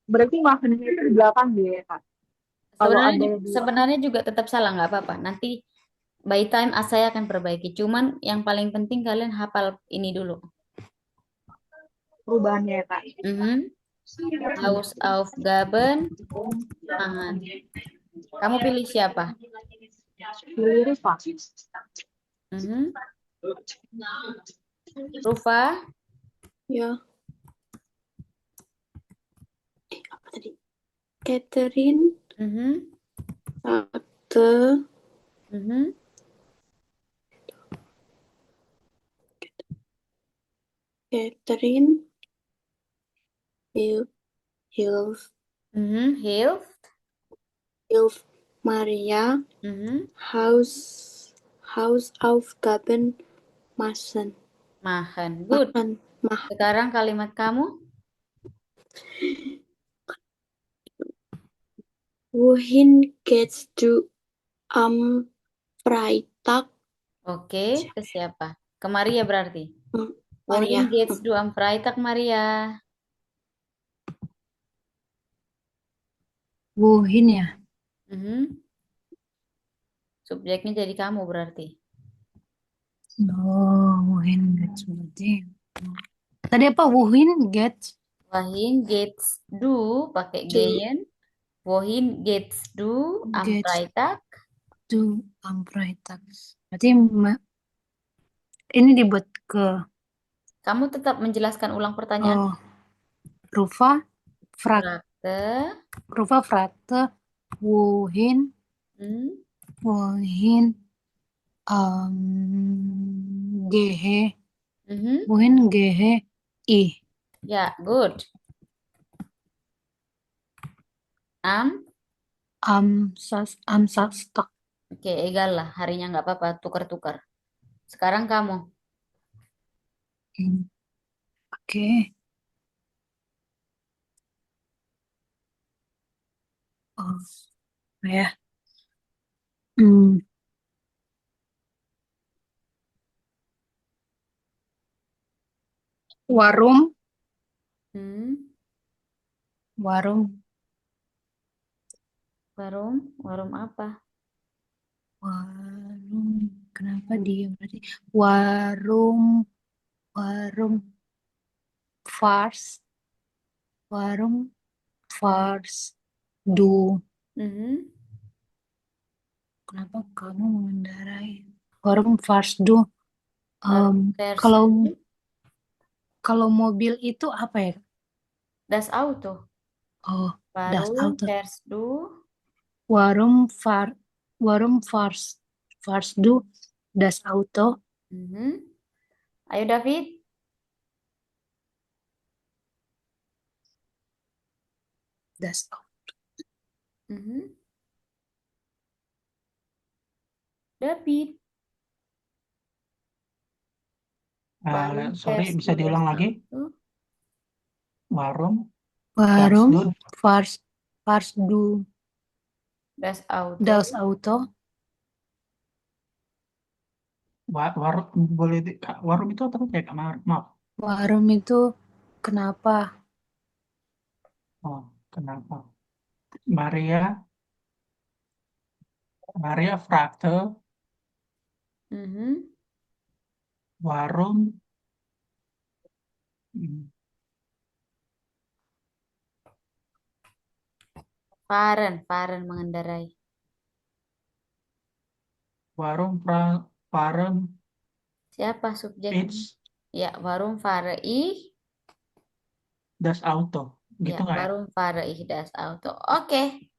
Berarti makannya itu di belakang dia, Kak. Kalau Sebenarnya, ada di sebenarnya juga tetap salah, nggak apa-apa. Nanti by time saya akan perbaiki. Cuman yang paling penting kalian hafal ini dulu. perubahannya, Kak. House of Gaben Mahan. Kamu pilih siapa? Pilih Rifa. Rufa? Ya. Apa tadi? Catherine fragte, Catherine hilft Maria House of Gaben Mahan. Good. Mahan. Sekarang kalimat kamu. Wohin gehst du am Freitag? Oke, ke siapa? Ke Maria berarti. Maria. Wohin geht's du am Freitag, Maria? Wohin ya. Subjeknya jadi kamu berarti. Oh, wohin gets berarti. Tadi apa? Wohin gets Wohin geht's du pakai gehen. Wohin geht's du am Geht's Freitag? to am Freitag. Berarti ini dibuat ke Kamu tetap menjelaskan ulang pertanyaan. Rufa Fragte. wohin gehe wohin gehe I. Ya, good. Am Samstag. Oke, egal lah. Harinya nggak apa-apa. Tukar-tukar. Sekarang kamu. Oke. Oh, ya. Warum Warum apa? Kenapa dia berarti warum fars du. Kenapa kamu mengendarai? Warum fars du? Kalau mobil itu apa ya? Das Auto. Oh, das Warum Auto. fährst du? Warum fars du das Auto? Ayo David. Das Auto. David. Warum Sorry, fährst bisa du das diulang lagi? Auto? Warum Warum fährst du fahrst du Das Auto. das Auto? Warum boleh Kak, warum itu apa ya Kak? Maaf. Warum itu kenapa? Oh, kenapa? Maria fragte, Mhm. warum hmm, Fahren mengendarai. warum Siapa subjeknya? fährst Ya, warum fahre ich? das Auto? Gitu Ya, nggak ya? warum fahre ich das Auto? Oke,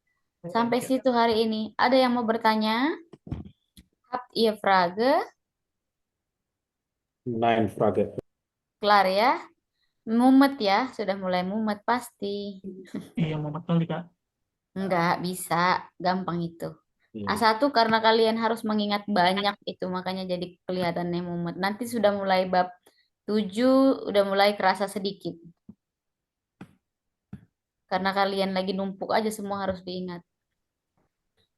sampai Oke. situ hari ini. Ada yang mau bertanya? Habt ihr Frage? Nein, Frage. Kelar ya? Mumet ya, sudah mulai mumet pasti. Iya, mau kali Kak. Enggak bisa, gampang itu. Hmm. A1 karena kalian harus mengingat banyak itu makanya jadi kelihatannya mumet. Nanti sudah mulai bab 7 udah mulai kerasa sedikit. Karena kalian lagi numpuk aja semua harus diingat.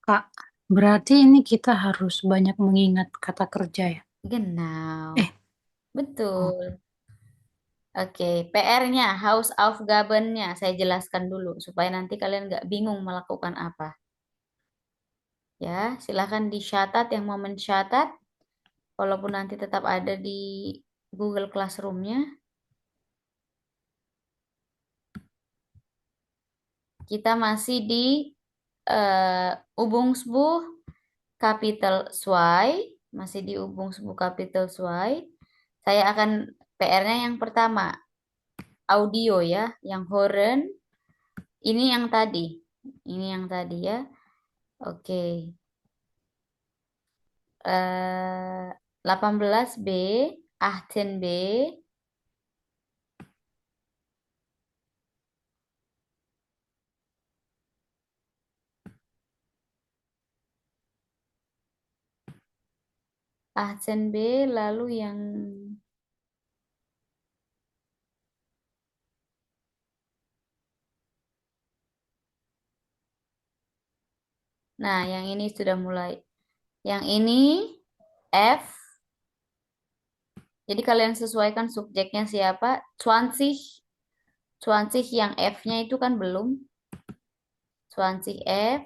Kak, berarti ini kita harus banyak mengingat kata kerja ya? Genau. Eh. Betul. Oke, PR-nya, Hausaufgaben-nya saya jelaskan dulu supaya nanti kalian nggak bingung melakukan apa. Ya, silahkan dicatat yang mau mencatat. Walaupun nanti tetap ada di Google Classroom-nya. Kita masih di Übungsbuch Kapitel 2, masih di Übungsbuch Kapitel 2. Saya akan PR-nya yang pertama, audio ya, yang hören. Ini yang tadi. Ini yang tadi ya. Oke. 18B, 18B. B lalu yang nah, yang ini sudah mulai. Yang ini F. Jadi kalian sesuaikan subjeknya siapa? 20. 20 yang F-nya itu kan belum. 20 F.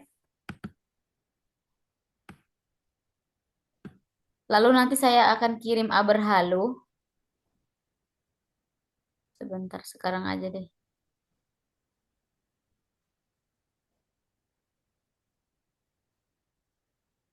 Lalu nanti saya akan kirim Aberhalo. Sebentar, sekarang aja deh.